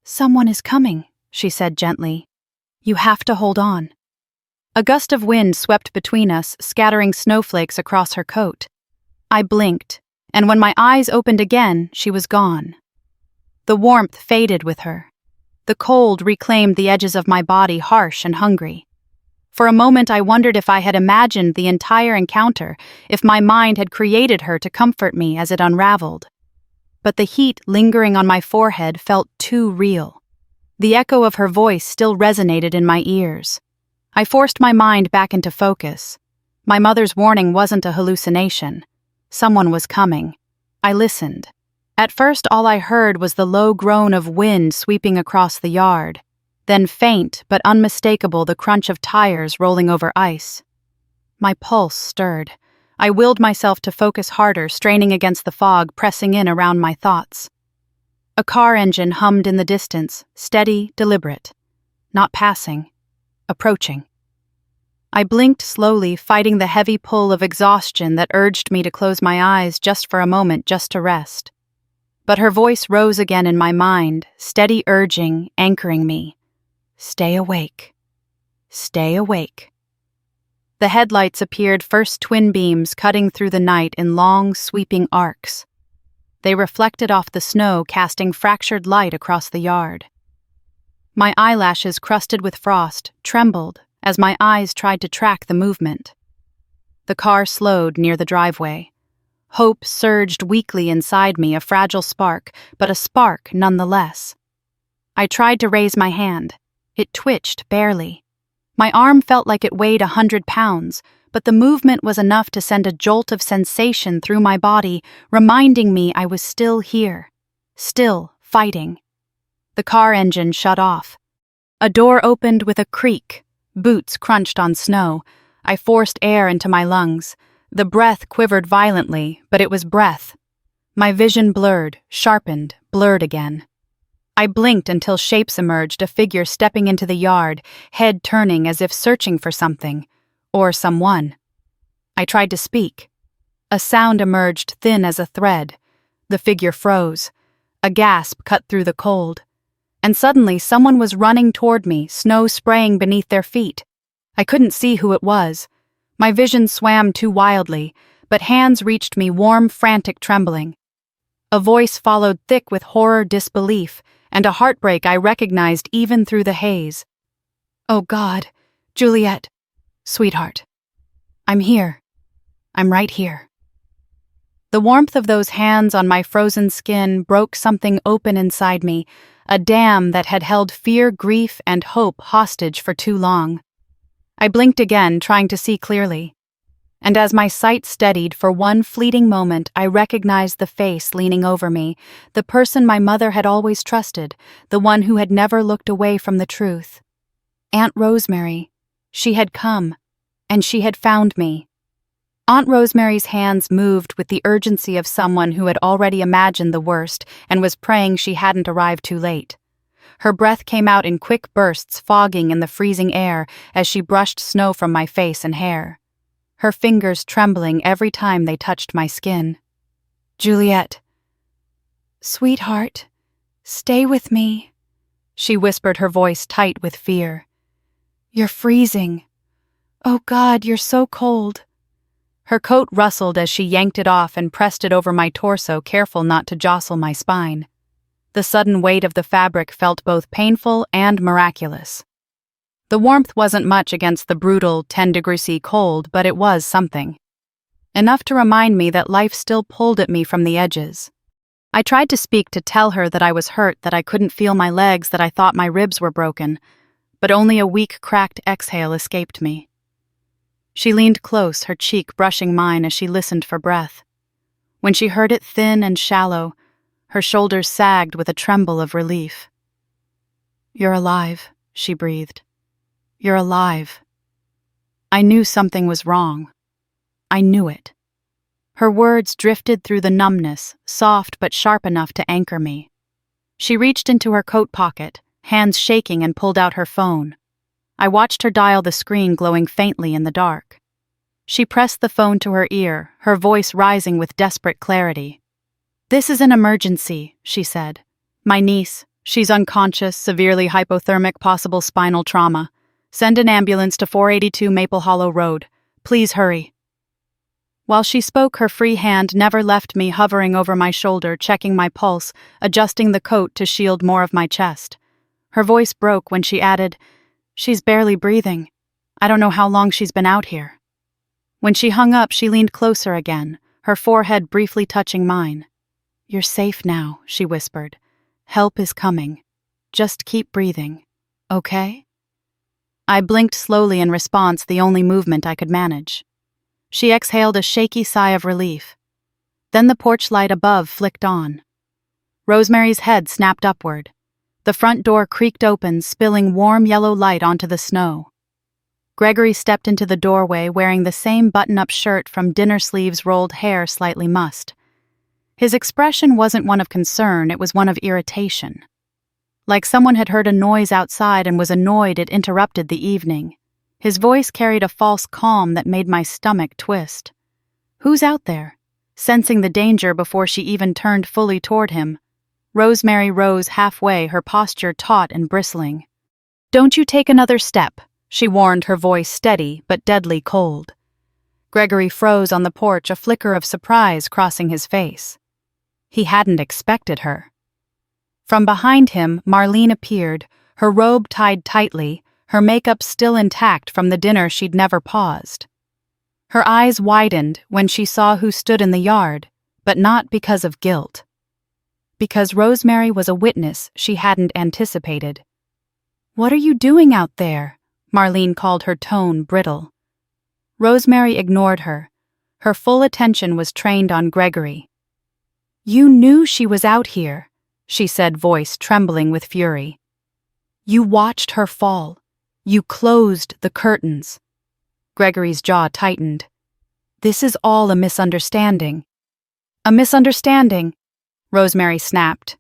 "Someone is coming," she said gently. "You have to hold on." A gust of wind swept between us, scattering snowflakes across her coat. I blinked, and when my eyes opened again, she was gone. The warmth faded with her. The cold reclaimed the edges of my body, harsh and hungry. For a moment I wondered if I had imagined the entire encounter, if my mind had created her to comfort me as it unraveled. But the heat lingering on my forehead felt too real. The echo of her voice still resonated in my ears. I forced my mind back into focus. My mother's warning wasn't a hallucination. Someone was coming. I listened. At first all I heard was the low groan of wind sweeping across the yard. Then faint but unmistakable the crunch of tires rolling over ice. My pulse stirred. I willed myself to focus harder, straining against the fog pressing in around my thoughts. A car engine hummed in the distance, steady, deliberate. Not passing. Approaching. I blinked slowly, fighting the heavy pull of exhaustion that urged me to close my eyes just for a moment, just to rest. But her voice rose again in my mind, steady urging, anchoring me. Stay awake. Stay awake. The headlights appeared, first twin beams cutting through the night in long, sweeping arcs. They reflected off the snow, casting fractured light across the yard. My eyelashes, crusted with frost, trembled as my eyes tried to track the movement. The car slowed near the driveway. Hope surged weakly inside me, a fragile spark, but a spark nonetheless. I tried to raise my hand. It twitched barely. My arm felt like it weighed 100 pounds, but the movement was enough to send a jolt of sensation through my body, reminding me I was still here, still fighting. The car engine shut off. A door opened with a creak. Boots crunched on snow. I forced air into my lungs. The breath quivered violently, but it was breath. My vision blurred, sharpened, blurred again. I blinked until shapes emerged, a figure stepping into the yard, head turning as if searching for something, or someone. I tried to speak. A sound emerged, thin as a thread. The figure froze. A gasp cut through the cold. And suddenly someone was running toward me, snow spraying beneath their feet. I couldn't see who it was. My vision swam too wildly, but hands reached me, warm, frantic, trembling. A voice followed, thick with horror, disbelief, and a heartbreak I recognized even through the haze. "Oh God, Juliet, sweetheart. I'm here. I'm right here." The warmth of those hands on my frozen skin broke something open inside me, a dam that had held fear, grief, and hope hostage for too long. I blinked again, trying to see clearly. And as my sight steadied for one fleeting moment, I recognized the face leaning over me, the person my mother had always trusted, the one who had never looked away from the truth. Aunt Rosemary. She had come, and she had found me. Aunt Rosemary's hands moved with the urgency of someone who had already imagined the worst and was praying she hadn't arrived too late. Her breath came out in quick bursts, fogging in the freezing air as she brushed snow from my face and hair. Her fingers trembling every time they touched my skin. "Juliet. Sweetheart, stay with me," she whispered, her voice tight with fear. "You're freezing. Oh God, you're so cold." Her coat rustled as she yanked it off and pressed it over my torso, careful not to jostle my spine. The sudden weight of the fabric felt both painful and miraculous. The warmth wasn't much against the brutal 10°C cold, but it was something. Enough to remind me that life still pulled at me from the edges. I tried to speak, to tell her that I was hurt, that I couldn't feel my legs, that I thought my ribs were broken, but only a weak, cracked exhale escaped me. She leaned close, her cheek brushing mine as she listened for breath. When she heard it thin and shallow, her shoulders sagged with a tremble of relief. "You're alive," she breathed. You're alive." I knew something was wrong. I knew it. Her words drifted through the numbness, soft but sharp enough to anchor me. She reached into her coat pocket, hands shaking, and pulled out her phone. I watched her dial the screen glowing faintly in the dark. She pressed the phone to her ear, her voice rising with desperate clarity. "This is an emergency," she said. "My niece, she's unconscious, severely hypothermic, possible spinal trauma. Send an ambulance to 482 Maple Hollow Road. Please hurry." While she spoke, her free hand never left me, hovering over my shoulder, checking my pulse, adjusting the coat to shield more of my chest. Her voice broke when she added, "She's barely breathing. I don't know how long she's been out here." When she hung up, she leaned closer again, her forehead briefly touching mine. "You're safe now," she whispered. "Help is coming. Just keep breathing. Okay?" I blinked slowly in response, the only movement I could manage. She exhaled a shaky sigh of relief. Then the porch light above flicked on. Rosemary's head snapped upward. The front door creaked open, spilling warm yellow light onto the snow. Gregory stepped into the doorway wearing the same button-up shirt from dinner sleeves, rolled hair slightly mussed. His expression wasn't one of concern, it was one of irritation. Like someone had heard a noise outside and was annoyed it interrupted the evening. His voice carried a false calm that made my stomach twist. "Who's out there?" Sensing the danger before she even turned fully toward him, Rosemary rose halfway, her posture taut and bristling. "Don't you take another step," she warned, her voice steady but deadly cold. Gregory froze on the porch, a flicker of surprise crossing his face. He hadn't expected her. From behind him, Marlene appeared, her robe tied tightly, her makeup still intact from the dinner she'd never paused. Her eyes widened when she saw who stood in the yard, but not because of guilt. Because Rosemary was a witness she hadn't anticipated. "What are you doing out there?" Marlene called, her tone brittle. Rosemary ignored her. Her full attention was trained on Gregory. "You knew she was out here," she said, voice trembling with fury. "You watched her fall. You closed the curtains." Gregory's jaw tightened. "This is all a misunderstanding." "A misunderstanding?" Rosemary snapped.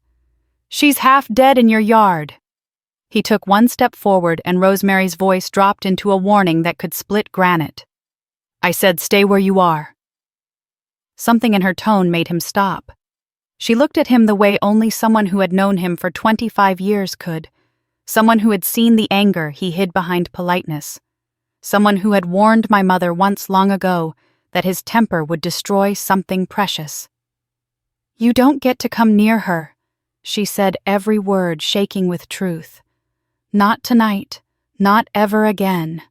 "She's half dead in your yard." He took one step forward and Rosemary's voice dropped into a warning that could split granite. "I said stay where you are." Something in her tone made him stop. She looked at him the way only someone who had known him for 25 years could. Someone who had seen the anger he hid behind politeness. Someone who had warned my mother once long ago that his temper would destroy something precious. "You don't get to come near her," she said, every word shaking with truth. "Not tonight, not ever again."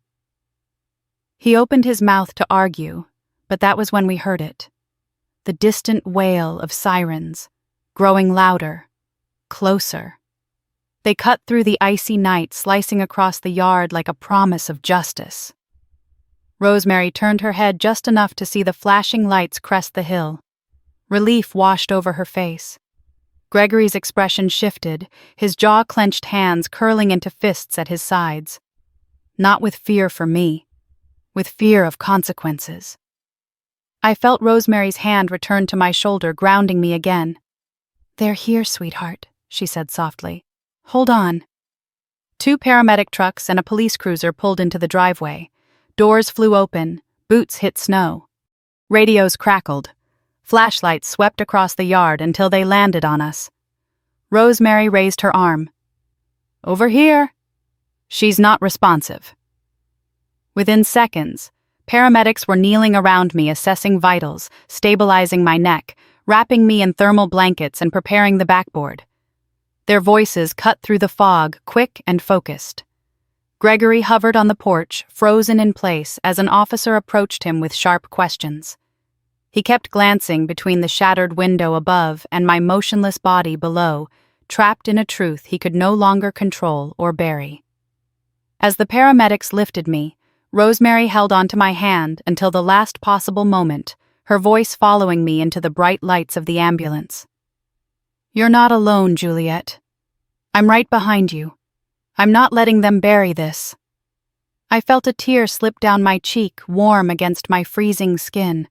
He opened his mouth to argue, but that was when we heard it. The distant wail of sirens, growing louder, closer. They cut through the icy night, slicing across the yard like a promise of justice. Rosemary turned her head just enough to see the flashing lights crest the hill. Relief washed over her face. Gregory's expression shifted, his jaw-clenched hands curling into fists at his sides. Not with fear for me, with fear of consequences. I felt Rosemary's hand return to my shoulder, grounding me again. "They're here, sweetheart," she said softly. "Hold on." 2 paramedic trucks and a police cruiser pulled into the driveway. Doors flew open, boots hit snow. Radios crackled. Flashlights swept across the yard until they landed on us. Rosemary raised her arm. "Over here." "She's not responsive." Within seconds, paramedics were kneeling around me, assessing vitals, stabilizing my neck, wrapping me in thermal blankets and preparing the backboard. Their voices cut through the fog, quick and focused. Gregory hovered on the porch, frozen in place as an officer approached him with sharp questions. He kept glancing between the shattered window above and my motionless body below, trapped in a truth he could no longer control or bury. As the paramedics lifted me, Rosemary held onto my hand until the last possible moment, her voice following me into the bright lights of the ambulance. "You're not alone, Juliet. I'm right behind you. I'm not letting them bury this." I felt a tear slip down my cheek, warm against my freezing skin.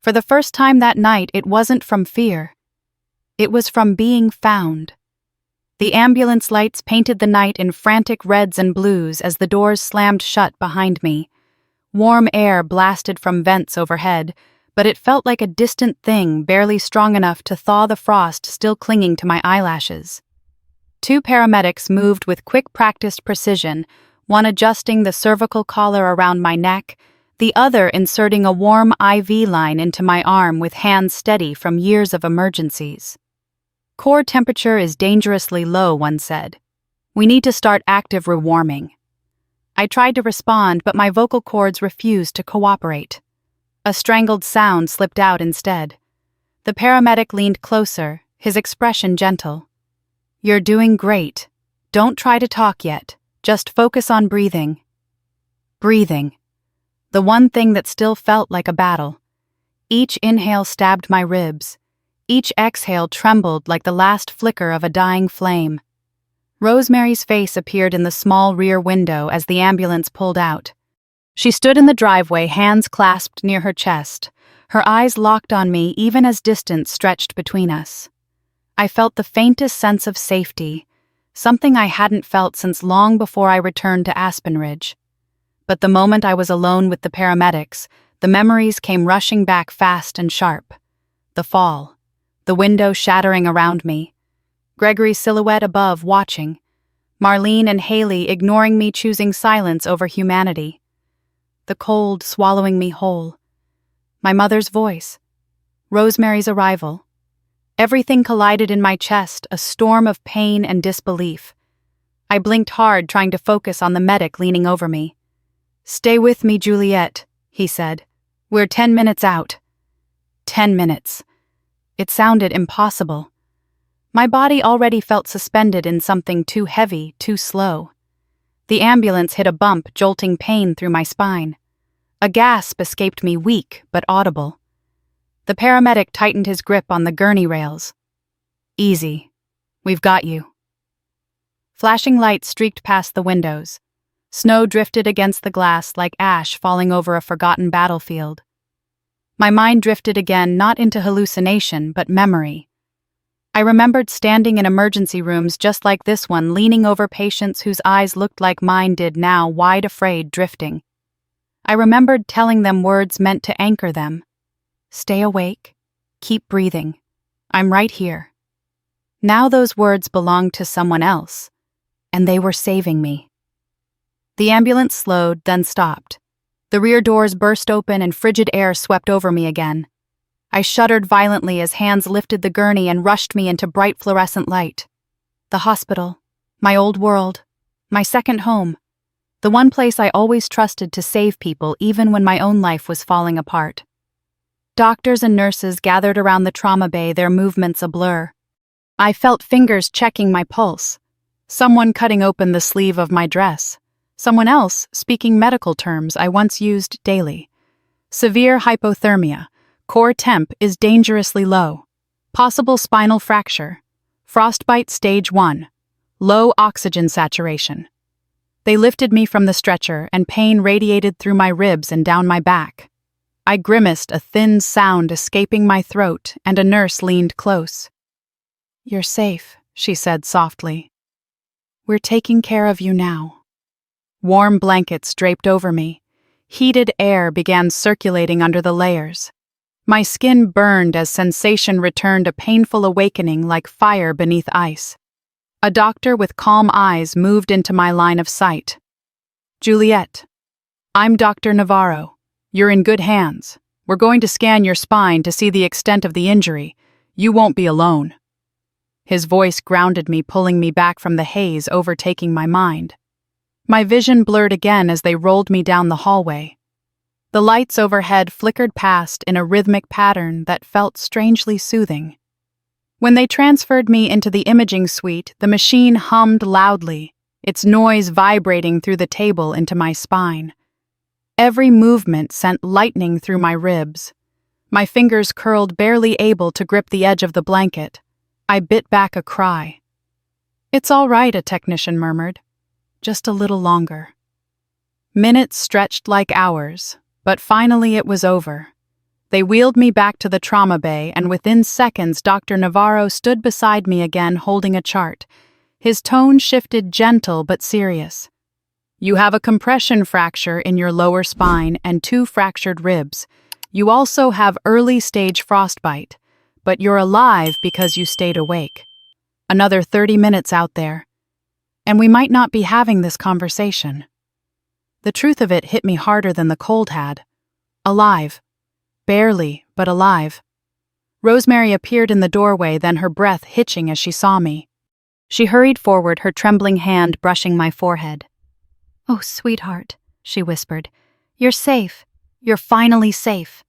For the first time that night, it wasn't from fear. It was from being found. The ambulance lights painted the night in frantic reds and blues as the doors slammed shut behind me. Warm air blasted from vents overhead, but it felt like a distant thing, barely strong enough to thaw the frost still clinging to my eyelashes. Two paramedics moved with quick, practiced precision, one adjusting the cervical collar around my neck, the other inserting a warm IV line into my arm with hands steady from years of emergencies. Core temperature is dangerously low, one said. We need to start active rewarming. I tried to respond, but my vocal cords refused to cooperate. A strangled sound slipped out instead. The paramedic leaned closer, his expression gentle. You're doing great. Don't try to talk yet. Just focus on breathing. Breathing. The one thing that still felt like a battle. Each inhale stabbed my ribs. Each exhale trembled like the last flicker of a dying flame. Rosemary's face appeared in the small rear window as the ambulance pulled out. She stood in the driveway, hands clasped near her chest, her eyes locked on me even as distance stretched between us. I felt the faintest sense of safety, something I hadn't felt since long before I returned to Aspen Ridge. But the moment I was alone with the paramedics, the memories came rushing back fast and sharp. The fall, the window shattering around me, Gregory's silhouette above watching, Marlene and Haley ignoring me, choosing silence over humanity, the cold swallowing me whole, my mother's voice, Rosemary's arrival. Everything collided in my chest, a storm of pain and disbelief. I blinked hard, trying to focus on the medic leaning over me. Stay with me, Juliet, he said. We're 10 minutes out. 10 minutes. It sounded impossible. My body already felt suspended in something too heavy, too slow. The ambulance hit a bump, jolting pain through my spine. A gasp escaped me, weak but audible. The paramedic tightened his grip on the gurney rails. Easy. We've got you. Flashing lights streaked past the windows. Snow drifted against the glass like ash falling over a forgotten battlefield. My mind drifted again, not into hallucination, but memory. I remembered standing in emergency rooms just like this one, leaning over patients whose eyes looked like mine did now, wide afraid, drifting. I remembered telling them words meant to anchor them. Stay awake. Keep breathing. I'm right here. Now those words belonged to someone else, and they were saving me. The ambulance slowed, then stopped. The rear doors burst open and frigid air swept over me again. I shuddered violently as hands lifted the gurney and rushed me into bright fluorescent light. The hospital, my old world, my second home, the one place I always trusted to save people even when my own life was falling apart. Doctors and nurses gathered around the trauma bay, their movements a blur. I felt fingers checking my pulse, someone cutting open the sleeve of my dress, someone else speaking medical terms I once used daily. Severe hypothermia, core temp is dangerously low, possible spinal fracture, frostbite stage 1, low oxygen saturation. They lifted me from the stretcher and pain radiated through my ribs and down my back. I grimaced, a thin sound escaping my throat, and a nurse leaned close. You're safe, she said softly. We're taking care of you now. Warm blankets draped over me. Heated air began circulating under the layers. My skin burned as sensation returned, a painful awakening like fire beneath ice. A doctor with calm eyes moved into my line of sight. Juliet, I'm Dr. Navarro. You're in good hands. We're going to scan your spine to see the extent of the injury. You won't be alone. His voice grounded me, pulling me back from the haze overtaking my mind. My vision blurred again as they rolled me down the hallway. The lights overhead flickered past in a rhythmic pattern that felt strangely soothing. When they transferred me into the imaging suite, the machine hummed loudly, its noise vibrating through the table into my spine. Every movement sent lightning through my ribs. My fingers curled, barely able to grip the edge of the blanket. I bit back a cry. It's all right, a technician murmured. Just a little longer. Minutes stretched like hours, but finally it was over. They wheeled me back to the trauma bay, and within seconds Dr. Navarro stood beside me again holding a chart. His tone shifted gentle but serious. "You have a compression fracture in your lower spine and 2 fractured ribs. You also have early-stage frostbite, but you're alive because you stayed awake. Another 30 minutes out there, and we might not be having this conversation." The truth of it hit me harder than the cold had. Alive. Barely, but alive. Rosemary appeared in the doorway, then her breath hitching as she saw me. She hurried forward, her trembling hand brushing my forehead. "Oh, sweetheart," she whispered. "You're safe. You're finally safe."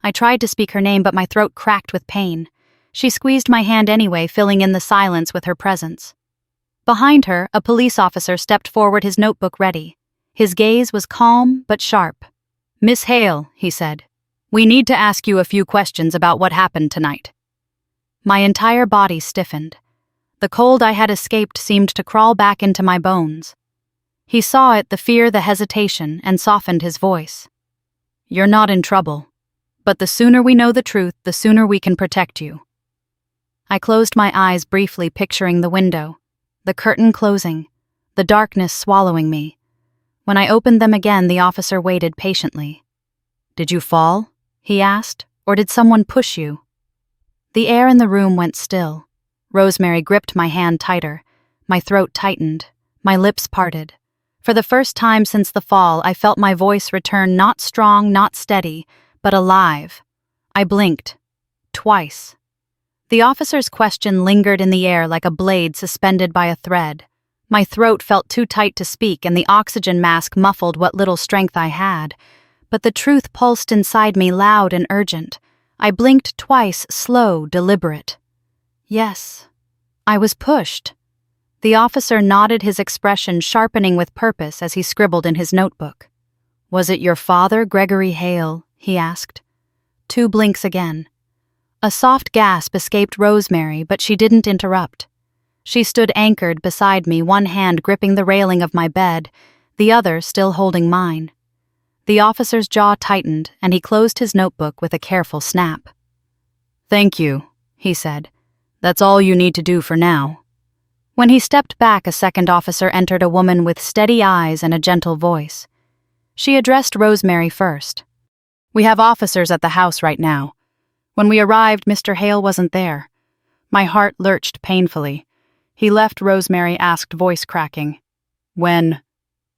I tried to speak her name, but my throat cracked with pain. She squeezed my hand anyway, filling in the silence with her presence. Behind her, a police officer stepped forward, his notebook ready. His gaze was calm but sharp. "Miss Hale," he said, "we need to ask you a few questions about what happened tonight." My entire body stiffened. The cold I had escaped seemed to crawl back into my bones. He saw it, the fear, the hesitation, and softened his voice. "You're not in trouble, but the sooner we know the truth, the sooner we can protect you." I closed my eyes briefly, picturing the window, the curtain closing, the darkness swallowing me. When I opened them again, the officer waited patiently. "Did you fall?" he asked, "or did someone push you?" The air in the room went still. Rosemary gripped my hand tighter. My throat tightened. My lips parted. For the first time since the fall, I felt my voice return, not strong, not steady, but alive. I blinked. Twice. The officer's question lingered in the air like a blade suspended by a thread. My throat felt too tight to speak, and the oxygen mask muffled what little strength I had. But the truth pulsed inside me, loud and urgent. I blinked twice, slow, deliberate. Yes, I was pushed. The officer nodded, his expression sharpening with purpose as he scribbled in his notebook. "Was it your father, Gregory Hale?" he asked. 2 blinks again. A soft gasp escaped Rosemary, but she didn't interrupt. She stood anchored beside me, one hand gripping the railing of my bed, the other still holding mine. The officer's jaw tightened, and he closed his notebook with a careful snap. "Thank you," he said. "That's all you need to do for now." When he stepped back, a second officer entered, a woman with steady eyes and a gentle voice. She addressed Rosemary first. "We have officers at the house right now. When we arrived, Mr. Hale wasn't there." My heart lurched painfully. "He left," Rosemary asked, voice cracking. "When?"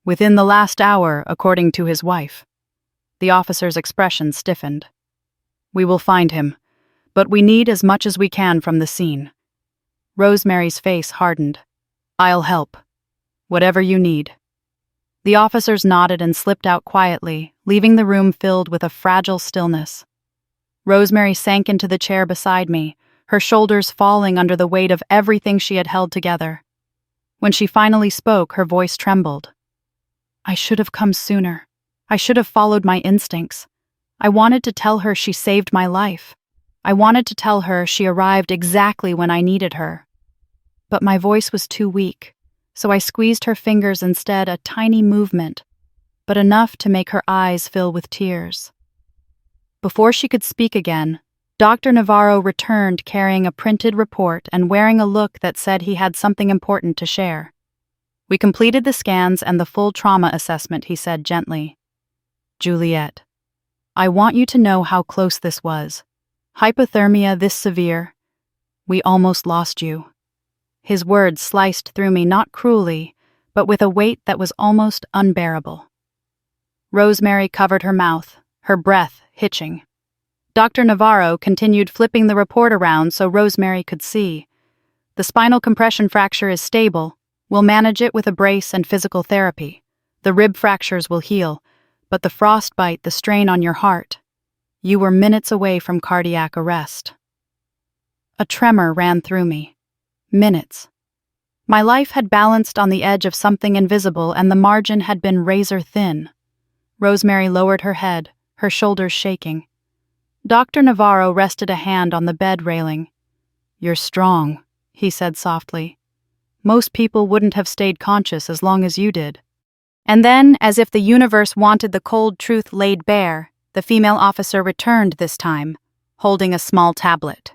"Within the last hour, according to his wife." The officer's expression stiffened. "We will find him, but we need as much as we can from the scene." Rosemary's face hardened. "I'll help. Whatever you need." The officers nodded and slipped out quietly, leaving the room filled with a fragile stillness. Rosemary sank into the chair beside me, her shoulders falling under the weight of everything she had held together. When she finally spoke, her voice trembled. "I should have come sooner. I should have followed my instincts. I wanted to tell her she saved my life. I wanted to tell her she arrived exactly when I needed her. But my voice was too weak, so I squeezed her fingers instead, a tiny movement, but enough to make her eyes fill with tears." Before she could speak again, Dr. Navarro returned carrying a printed report and wearing a look that said he had something important to share. "We completed the scans and the full trauma assessment," he said gently. "Juliet, I want you to know how close this was. Hypothermia this severe. We almost lost you." His words sliced through me, not cruelly, but with a weight that was almost unbearable. Rosemary covered her mouth, her breath hitching. Dr. Navarro continued flipping the report around so Rosemary could see. "The spinal compression fracture is stable. We'll manage it with a brace and physical therapy. The rib fractures will heal, but the frostbite, the strain on your heart. You were minutes away from cardiac arrest." A tremor ran through me. Minutes. My life had balanced on the edge of something invisible, and the margin had been razor thin. Rosemary lowered her head, her shoulders shaking. Dr. Navarro rested a hand on the bed railing. "You're strong," he said softly. "Most people wouldn't have stayed conscious as long as you did." And then, as if the universe wanted the cold truth laid bare, the female officer returned this time, holding a small tablet.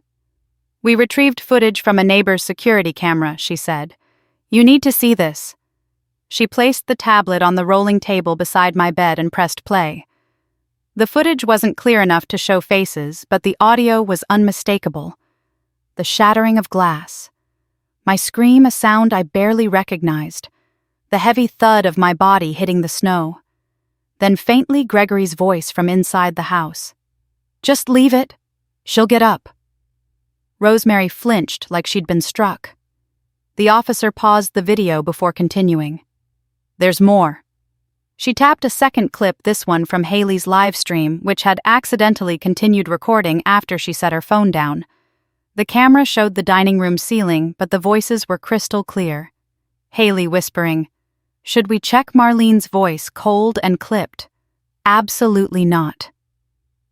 "We retrieved footage from a neighbor's security camera," she said. "You need to see this." She placed the tablet on the rolling table beside my bed and pressed play. The footage wasn't clear enough to show faces, but the audio was unmistakable. The shattering of glass. My scream a sound I barely recognized. The heavy thud of my body hitting the snow. Then faintly Gregory's voice from inside the house. "Just leave it. She'll get up." Rosemary flinched like she'd been struck. The officer paused the video before continuing. "There's more." She tapped a second clip, this one from Haley's live stream, which had accidentally continued recording after she set her phone down. The camera showed the dining room ceiling, but the voices were crystal clear. Haley whispering, "Should we check?" Marlene's voice, cold and clipped. "Absolutely not.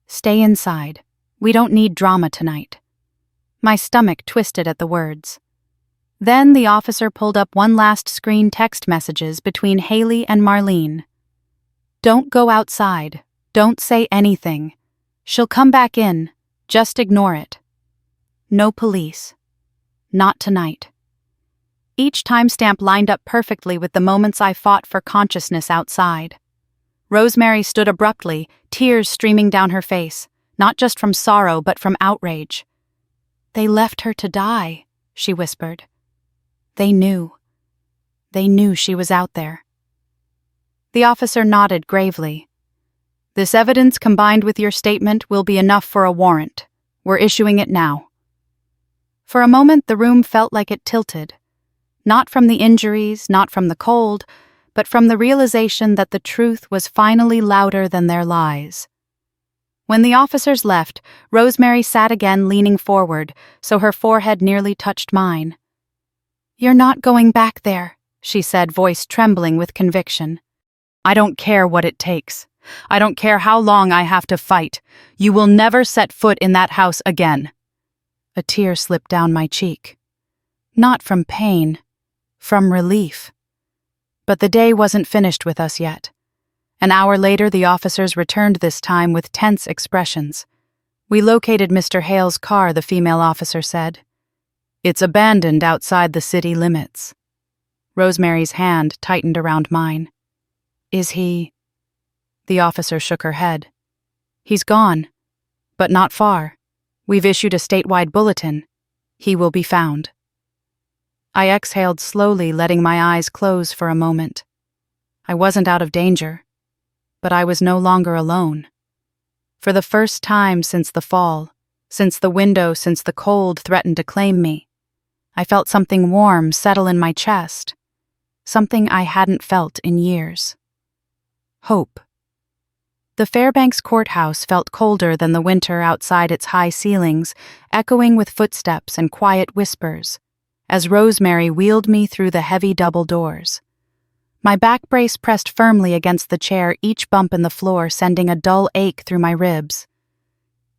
Stay inside. We don't need drama tonight." My stomach twisted at the words. Then the officer pulled up one last screen text messages between Haley and Marlene. "Don't go outside. Don't say anything. She'll come back in. Just ignore it. No police. Not tonight." Each timestamp lined up perfectly with the moments I fought for consciousness outside. Rosemary stood abruptly, tears streaming down her face, not just from sorrow but from outrage. "They left her to die," she whispered. They knew. They knew she was out there. The officer nodded gravely. "This evidence combined with your statement will be enough for a warrant. We're issuing it now." For a moment the room felt like it tilted. Not from the injuries, not from the cold, but from the realization that the truth was finally louder than their lies. When the officers left, Rosemary sat again, leaning forward, so her forehead nearly touched mine. "You're not going back there," she said, voice trembling with conviction. "I don't care what it takes. I don't care how long I have to fight. You will never set foot in that house again." A tear slipped down my cheek. Not from pain, from relief. But the day wasn't finished with us yet. An hour later, the officers returned, this time with tense expressions. "We located Mr. Hale's car," the female officer said. "It's abandoned outside the city limits." Rosemary's hand tightened around mine. "Is he—" The officer shook her head. "He's gone, but not far. We've issued a statewide bulletin. He will be found." I exhaled slowly, letting my eyes close for a moment. I wasn't out of danger, but I was no longer alone. For the first time since the fall, since the window, since the cold threatened to claim me, I felt something warm settle in my chest, something I hadn't felt in years. Hope. The Fairbanks courthouse felt colder than the winter outside its high ceilings, echoing with footsteps and quiet whispers, as Rosemary wheeled me through the heavy double doors. My back brace pressed firmly against the chair, each bump in the floor sending a dull ache through my ribs.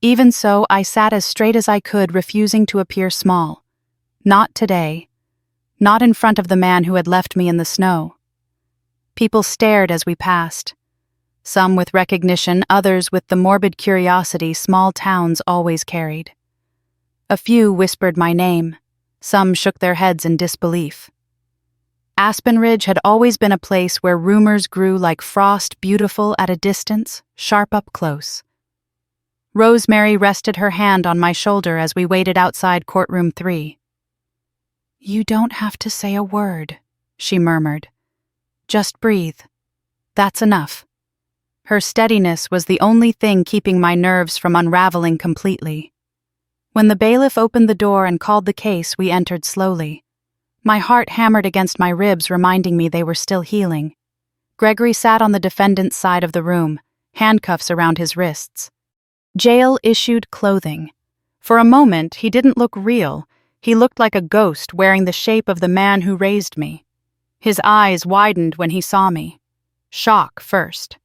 Even so, I sat as straight as I could, refusing to appear small. Not today. Not in front of the man who had left me in the snow. People stared as we passed. Some with recognition, others with the morbid curiosity small towns always carried. A few whispered my name. Some shook their heads in disbelief. Aspen Ridge had always been a place where rumors grew like frost, beautiful at a distance, sharp up close. Rosemary rested her hand on my shoulder as we waited outside courtroom 3. "You don't have to say a word," she murmured. "Just breathe. That's enough." Her steadiness was the only thing keeping my nerves from unraveling completely. When the bailiff opened the door and called the case, we entered slowly. My heart hammered against my ribs, reminding me they were still healing. Gregory sat on the defendant's side of the room, handcuffs around his wrists. Jail-issued clothing. For a moment, he didn't look real. He looked like a ghost wearing the shape of the man who raised me. His eyes widened when he saw me. Shock first,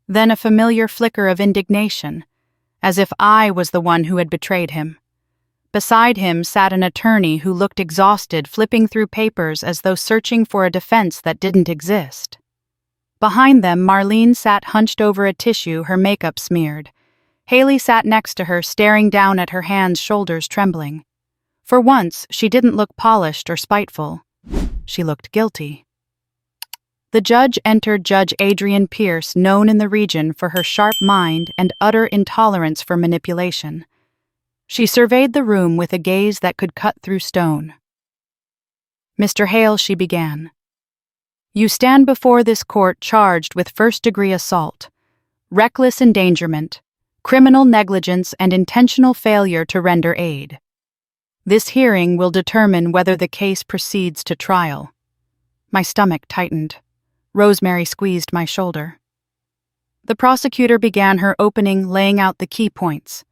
then a familiar flicker of indignation, as if I was the one who had betrayed him. Beside him sat an attorney who looked exhausted, flipping through papers as though searching for a defense that didn't exist. Behind them, Marlene sat hunched over a tissue, her makeup smeared. Haley sat next to her, staring down at her hands, shoulders trembling. For once, she didn't look polished or spiteful. She looked guilty. The judge entered Judge Adrienne Pierce, known in the region for her sharp mind and utter intolerance for manipulation. She surveyed the room with a gaze that could cut through stone. "Mr. Hale," she began, "you stand before this court charged with first-degree assault, reckless endangerment, criminal negligence, and intentional failure to render aid. This hearing will determine whether the case proceeds to trial." My stomach tightened. Rosemary squeezed my shoulder. The prosecutor began her opening, laying out the key points.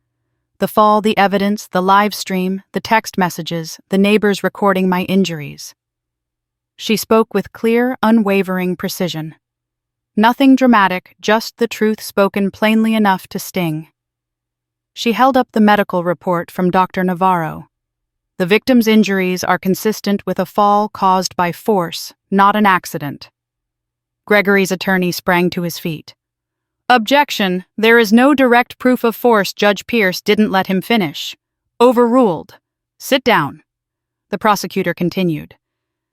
The fall, the evidence, the live stream, the text messages, the neighbors recording my injuries. She spoke with clear, unwavering precision. Nothing dramatic, just the truth spoken plainly enough to sting. She held up the medical report from Dr. Navarro. The victim's injuries are consistent with a fall caused by force, not an accident. Gregory's attorney sprang to his feet. "Objection! There is no direct proof of force. Judge Pierce didn't let him finish. Overruled. Sit down." The prosecutor continued.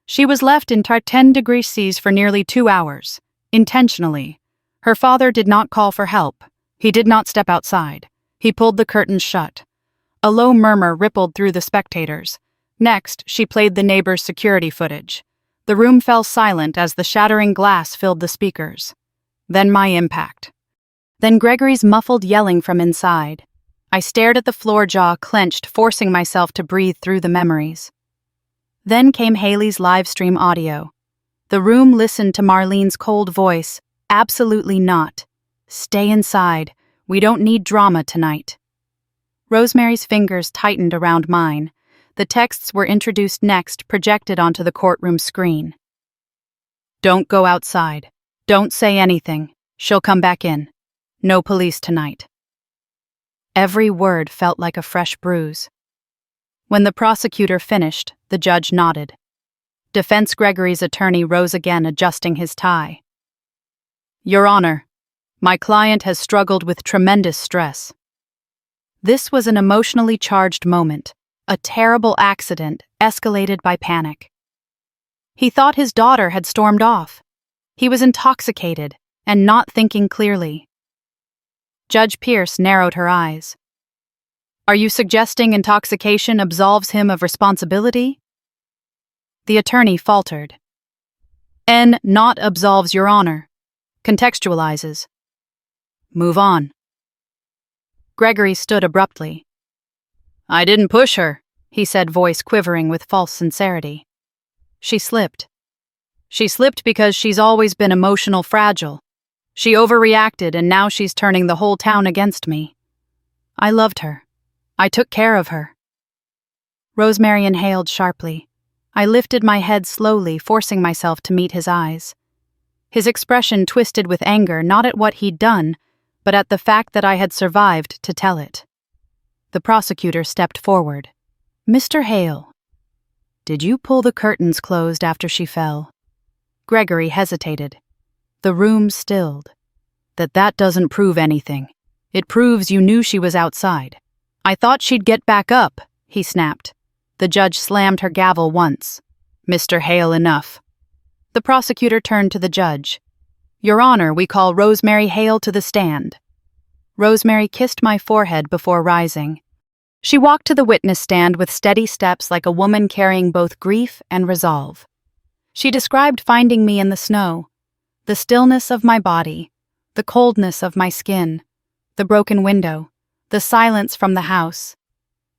"She was left in 10°C for nearly 2 hours. Intentionally. Her father did not call for help. He did not step outside. He pulled the curtains shut." A low murmur rippled through the spectators. Next, she played the neighbor's security footage. The room fell silent as the shattering glass filled the speakers. Then my impact. Then Gregory's muffled yelling from inside. I stared at the floor, jaw clenched, forcing myself to breathe through the memories. Then came Haley's live stream audio. The room listened to Marlene's cold voice. "Absolutely not. Stay inside. We don't need drama tonight." Rosemary's fingers tightened around mine. The texts were introduced next, projected onto the courtroom screen. "Don't go outside. Don't say anything. She'll come back in. No police tonight." Every word felt like a fresh bruise. When the prosecutor finished, the judge nodded. Defense Gregory's attorney rose again, adjusting his tie. "Your Honor, my client has struggled with tremendous stress." This was an emotionally charged moment, a terrible accident escalated by panic. He thought his daughter had stormed off. He was intoxicated and not thinking clearly. Judge Pierce narrowed her eyes. "Are you suggesting intoxication absolves him of responsibility?" The attorney faltered. "Not absolves, Your Honor. Contextualizes. Move on." Gregory stood abruptly. "I didn't push her," he said, voice quivering with false sincerity. "She slipped. She slipped because she's always been emotional fragile. She overreacted and now she's turning the whole town against me. I loved her. I took care of her." Rosemary inhaled sharply. I lifted my head slowly, forcing myself to meet his eyes. His expression twisted with anger, not at what he'd done, but at the fact that I had survived to tell it. The prosecutor stepped forward. "Mr. Hale, did you pull the curtains closed after she fell?" Gregory hesitated. The room stilled. That doesn't prove anything. It proves you knew she was outside." "I thought she'd get back up," he snapped. The judge slammed her gavel once. "Mr. Hale, enough." The prosecutor turned to the judge. "Your Honor, we call Rosemary Hale to the stand." Rosemary kissed my forehead before rising. She walked to the witness stand with steady steps, like a woman carrying both grief and resolve. She described finding me in the snow, the stillness of my body, the coldness of my skin, the broken window, the silence from the house.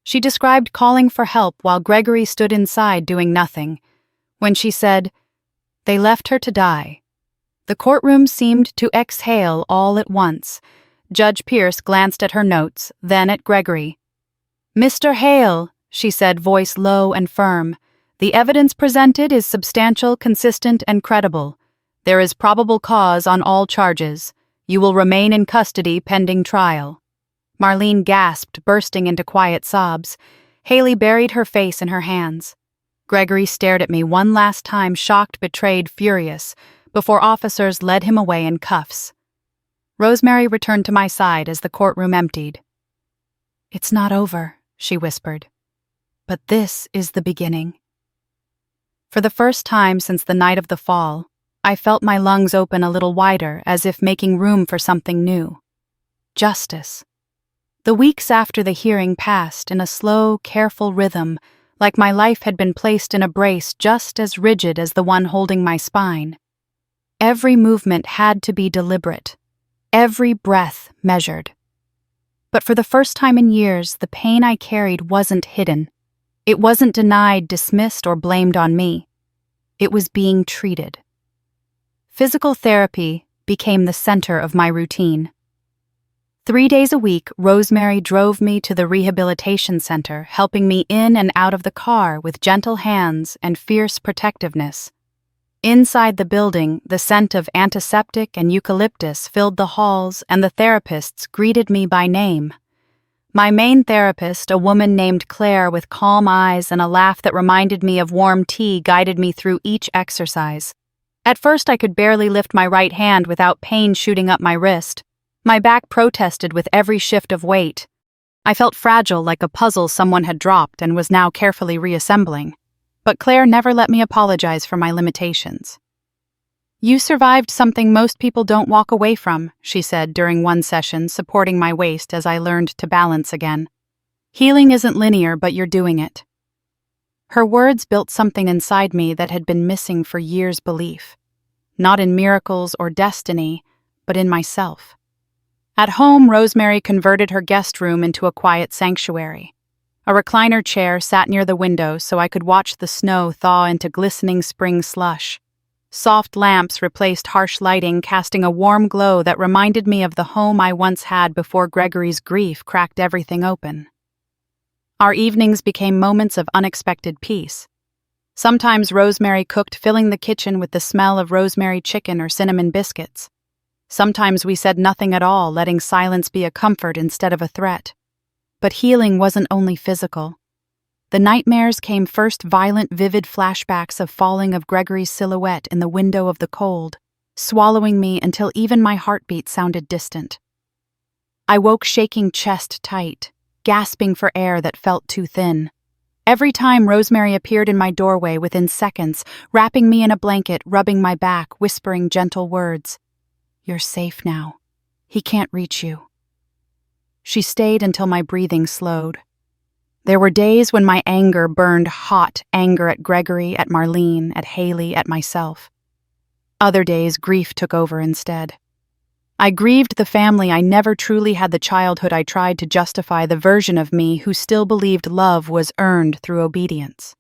She described calling for help while Gregory stood inside doing nothing. When she said, "They left her to die," the courtroom seemed to exhale all at once. Judge Pierce glanced at her notes, then at Gregory. "Mr. Hale," she said, voice low and firm, "the evidence presented is substantial, consistent, and credible. There is probable cause on all charges. You will remain in custody pending trial." Marlene gasped, bursting into quiet sobs. Haley buried her face in her hands. Gregory stared at me one last time, shocked, betrayed, furious, before officers led him away in cuffs. Rosemary returned to my side as the courtroom emptied. "It's not over," she whispered. "But this is the beginning." For the first time since the night of the fall, I felt my lungs open a little wider, as if making room for something new. Justice. The weeks after the hearing passed in a slow, careful rhythm, like my life had been placed in a brace just as rigid as the one holding my spine. Every movement had to be deliberate, every breath measured. But for the first time in years, the pain I carried wasn't hidden. It wasn't denied, dismissed, or blamed on me. It was being treated. Physical therapy became the center of my routine. 3 days a week, Rosemary drove me to the rehabilitation center, helping me in and out of the car with gentle hands and fierce protectiveness. Inside the building, the scent of antiseptic and eucalyptus filled the halls, and the therapists greeted me by name. My main therapist, a woman named Claire with calm eyes and a laugh that reminded me of warm tea, guided me through each exercise. At first, I could barely lift my right hand without pain shooting up my wrist. My back protested with every shift of weight. I felt fragile, like a puzzle someone had dropped and was now carefully reassembling. But Claire never let me apologize for my limitations. "You survived something most people don't walk away from," she said during one session, supporting my waist as I learned to balance again. "Healing isn't linear, but you're doing it." Her words built something inside me that had been missing for years' belief. Not in miracles or destiny, but in myself. At home, Rosemary converted her guest room into a quiet sanctuary. A recliner chair sat near the window so I could watch the snow thaw into glistening spring slush. Soft lamps replaced harsh lighting, casting a warm glow that reminded me of the home I once had before Gregory's grief cracked everything open. Our evenings became moments of unexpected peace. Sometimes Rosemary cooked, filling the kitchen with the smell of rosemary chicken or cinnamon biscuits. Sometimes we said nothing at all, letting silence be a comfort instead of a threat. But healing wasn't only physical. The nightmares came first, violent, vivid flashbacks of falling of Gregory's silhouette in the window of the cold, swallowing me until even my heartbeat sounded distant. I woke shaking, chest tight, gasping for air that felt too thin. Every time Rosemary appeared in my doorway within seconds, wrapping me in a blanket, rubbing my back, whispering gentle words. "You're safe now. He can't reach you." She stayed until my breathing slowed. There were days when my anger burned hot, anger at Gregory, at Marlene, at Haley, at myself. Other days, grief took over instead. I grieved the family I never truly had, the childhood I tried to justify, the version of me who still believed love was earned through obedience.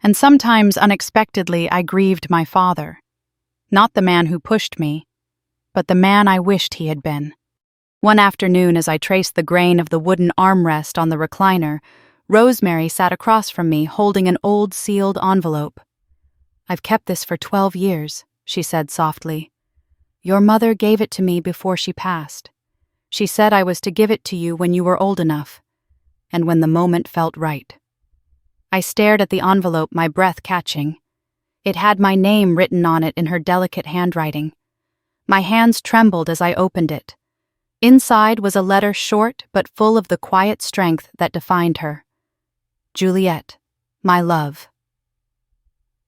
And sometimes, unexpectedly, I grieved my father. Not the man who pushed me, but the man I wished he had been. One afternoon, as I traced the grain of the wooden armrest on the recliner, Rosemary sat across from me holding an old sealed envelope. "I've kept this for 12 years, she said softly. "Your mother gave it to me before she passed. She said I was to give it to you when you were old enough, and when the moment felt right." I stared at the envelope, my breath catching. It had my name written on it in her delicate handwriting. My hands trembled as I opened it. Inside was a letter, short but full of the quiet strength that defined her. "Juliet, my love.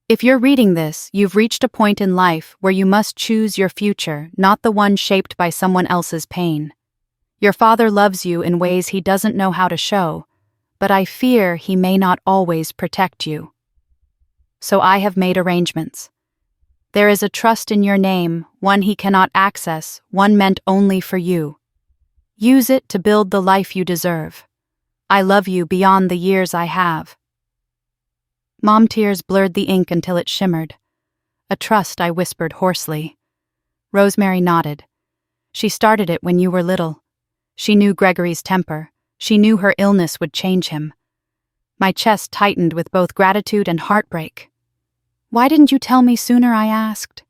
If you're reading this, you've reached a point in life where you must choose your future, not the one shaped by someone else's pain. Your father loves you in ways he doesn't know how to show, but I fear he may not always protect you. So I have made arrangements. There is a trust in your name, one he cannot access, one meant only for you. Use it to build the life you deserve. I love you beyond the years I have." Mom tears blurred the ink until it shimmered. "A trust," I whispered hoarsely. Rosemary nodded. "She started it when you were little. She knew Gregory's temper. She knew her illness would change him." My chest tightened with both gratitude and heartbreak. "Why didn't you tell me sooner?" I asked.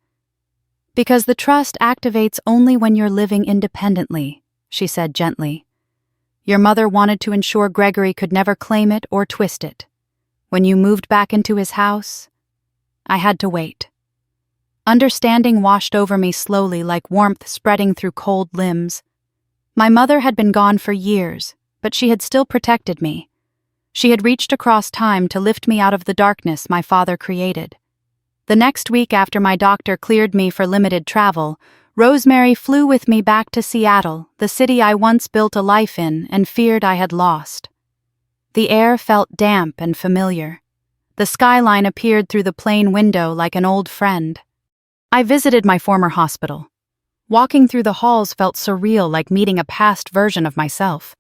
"Because the trust activates only when you're living independently," she said gently. "Your mother wanted to ensure Gregory could never claim it or twist it. When you moved back into his house, I had to wait." Understanding washed over me slowly like warmth spreading through cold limbs. My mother had been gone for years, but she had still protected me. She had reached across time to lift me out of the darkness my father created. The next week after my doctor cleared me for limited travel, Rosemary flew with me back to Seattle, the city I once built a life in and feared I had lost. The air felt damp and familiar. The skyline appeared through the plane window like an old friend. I visited my former hospital. Walking through the halls felt surreal, like meeting a past version of myself.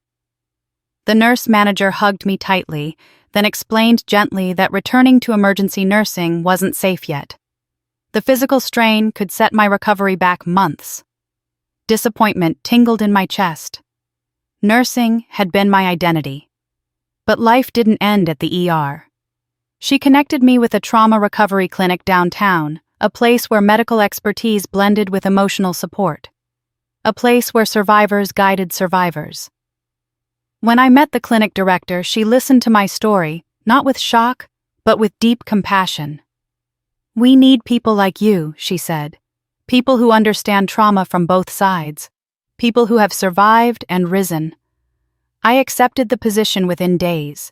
The nurse manager hugged me tightly, then explained gently that returning to emergency nursing wasn't safe yet. The physical strain could set my recovery back months. Disappointment tingled in my chest. Nursing had been my identity. But life didn't end at the ER. She connected me with a trauma recovery clinic downtown, a place where medical expertise blended with emotional support. A place where survivors guided survivors. When I met the clinic director, she listened to my story, not with shock, but with deep compassion. "We need people like you," she said. "People who understand trauma from both sides. People who have survived and risen." I accepted the position within days.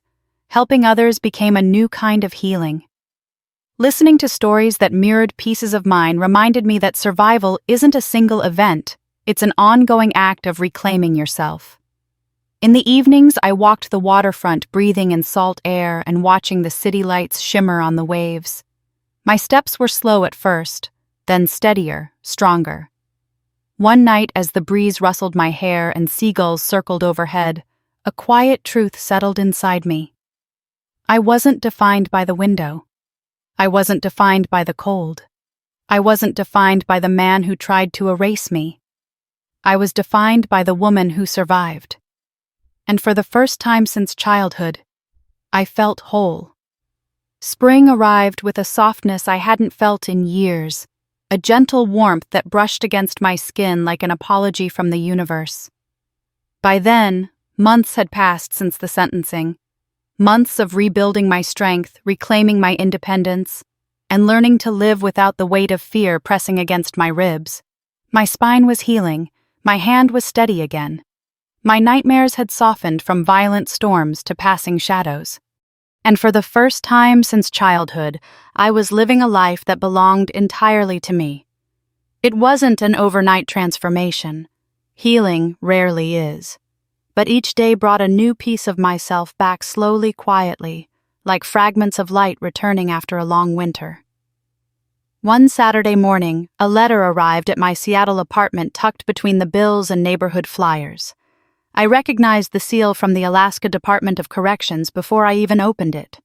Helping others became a new kind of healing. Listening to stories that mirrored pieces of mine reminded me that survival isn't a single event, it's an ongoing act of reclaiming yourself. In the evenings, I walked the waterfront, breathing in salt air and watching the city lights shimmer on the waves. My steps were slow at first, then steadier, stronger. One night, as the breeze rustled my hair and seagulls circled overhead, a quiet truth settled inside me. I wasn't defined by the window. I wasn't defined by the cold. I wasn't defined by the man who tried to erase me. I was defined by the woman who survived. And for the first time since childhood, I felt whole. Spring arrived with a softness I hadn't felt in years, a gentle warmth that brushed against my skin like an apology from the universe. By then, months had passed since the sentencing. Months of rebuilding my strength, reclaiming my independence, and learning to live without the weight of fear pressing against my ribs. My spine was healing, my hand was steady again. My nightmares had softened from violent storms to passing shadows. And for the first time since childhood, I was living a life that belonged entirely to me. It wasn't an overnight transformation. Healing rarely is. But each day brought a new piece of myself back slowly, quietly, like fragments of light returning after a long winter. One Saturday morning, a letter arrived at my Seattle apartment tucked between the bills and neighborhood flyers. I recognized the seal from the Alaska Department of Corrections before I even opened it.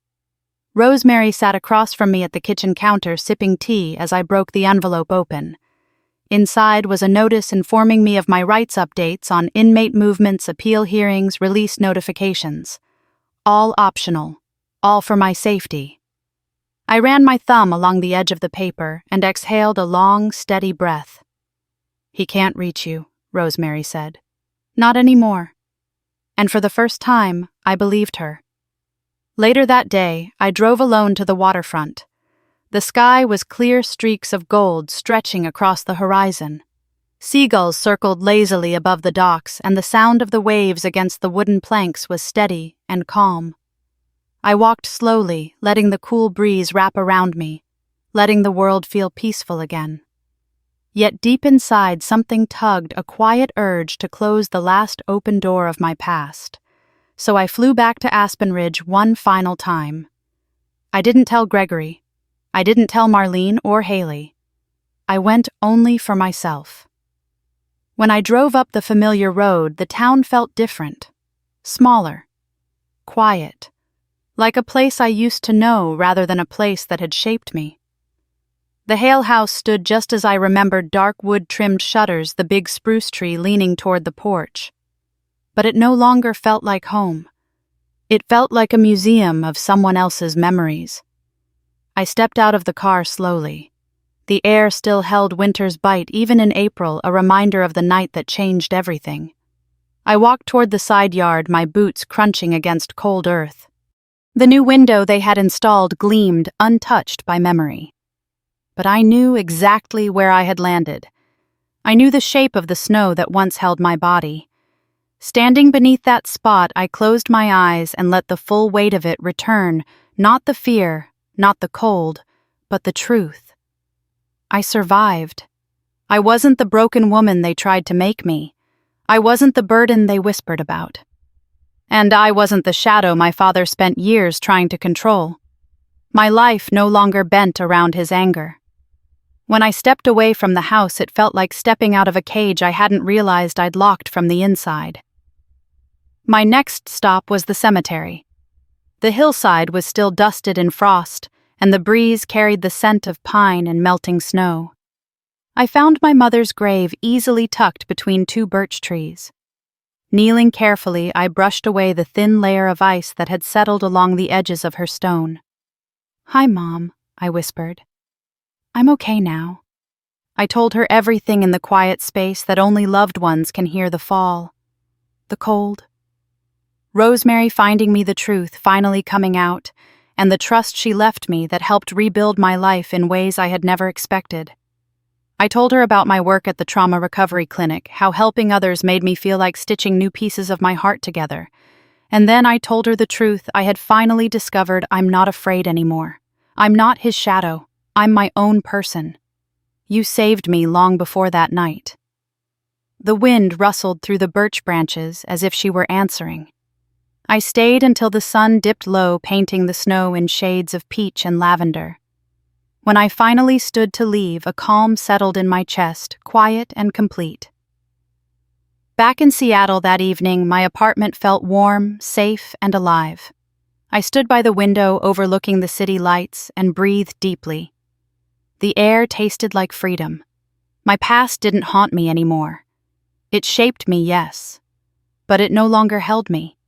Rosemary sat across from me at the kitchen counter sipping tea as I broke the envelope open. Inside was a notice informing me of my rights updates on inmate movements, appeal hearings, release notifications. All optional, all for my safety. I ran my thumb along the edge of the paper and exhaled a long, steady breath. "He can't reach you," Rosemary said. "Not anymore." And for the first time, I believed her. Later that day, I drove alone to the waterfront. The sky was clear streaks of gold stretching across the horizon. Seagulls circled lazily above the docks, and the sound of the waves against the wooden planks was steady and calm. I walked slowly, letting the cool breeze wrap around me, letting the world feel peaceful again. Yet deep inside, something tugged, a quiet urge to close the last open door of my past. So I flew back to Aspen Ridge one final time. I didn't tell Gregory. I didn't tell Marlene or Haley. I went only for myself. When I drove up the familiar road, the town felt different. Smaller. Quiet. Like a place I used to know rather than a place that had shaped me. The Hale house stood just as I remembered, dark wood-trimmed shutters, the big spruce tree leaning toward the porch. But it no longer felt like home. It felt like a museum of someone else's memories. I stepped out of the car slowly. The air still held winter's bite, even in April, a reminder of the night that changed everything. I walked toward the side yard, my boots crunching against cold earth. The new window they had installed gleamed, untouched by memory. but I knew exactly where I had landed. I knew the shape of the snow that once held my body. Standing beneath that spot, I closed my eyes and let the full weight of it return, not the fear, not the cold, but the truth. I survived. I wasn't the broken woman they tried to make me. I wasn't the burden they whispered about. And I wasn't the shadow my father spent years trying to control. My life no longer bent around his anger. When I stepped away from the house, it felt like stepping out of a cage I hadn't realized I'd locked from the inside. My next stop was the cemetery. The hillside was still dusted in frost, and the breeze carried the scent of pine and melting snow. I found my mother's grave easily tucked between two birch trees. Kneeling carefully, I brushed away the thin layer of ice that had settled along the edges of her stone. "Hi, Mom," I whispered. "I'm okay now." I told her everything in the quiet space that only loved ones can hear: the fall, the cold, Rosemary finding me the truth finally coming out, and the trust she left me that helped rebuild my life in ways I had never expected. I told her about my work at the trauma recovery clinic, how helping others made me feel like stitching new pieces of my heart together. And then I told her the truth. I had finally discovered I'm not afraid anymore. I'm not his shadow. I'm my own person. You saved me long before that night. The wind rustled through the birch branches as if she were answering. I stayed until the sun dipped low, painting the snow in shades of peach and lavender. When I finally stood to leave, a calm settled in my chest, quiet and complete. Back in Seattle that evening, my apartment felt warm, safe, and alive. I stood by the window overlooking the city lights and breathed deeply. The air tasted like freedom. My past didn't haunt me anymore. It shaped me, yes, but it no longer held me.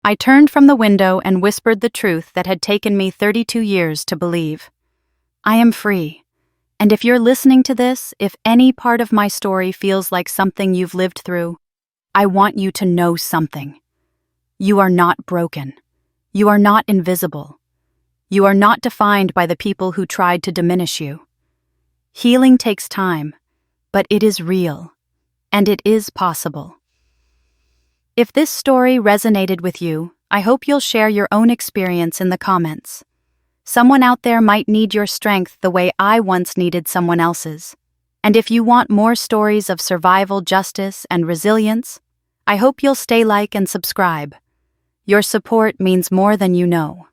I turned from the window and whispered the truth that had taken me 32 years to believe. I am free, and if you're listening to this, if any part of my story feels like something you've lived through, I want you to know something. You are not broken. You are not invisible. You are not defined by the people who tried to diminish you. Healing takes time, but it is real, and it is possible. If this story resonated with you, I hope you'll share your own experience in the comments. Someone out there might need your strength the way I once needed someone else's. And if you want more stories of survival, justice, and resilience, I hope you'll stay like and subscribe. Your support means more than you know.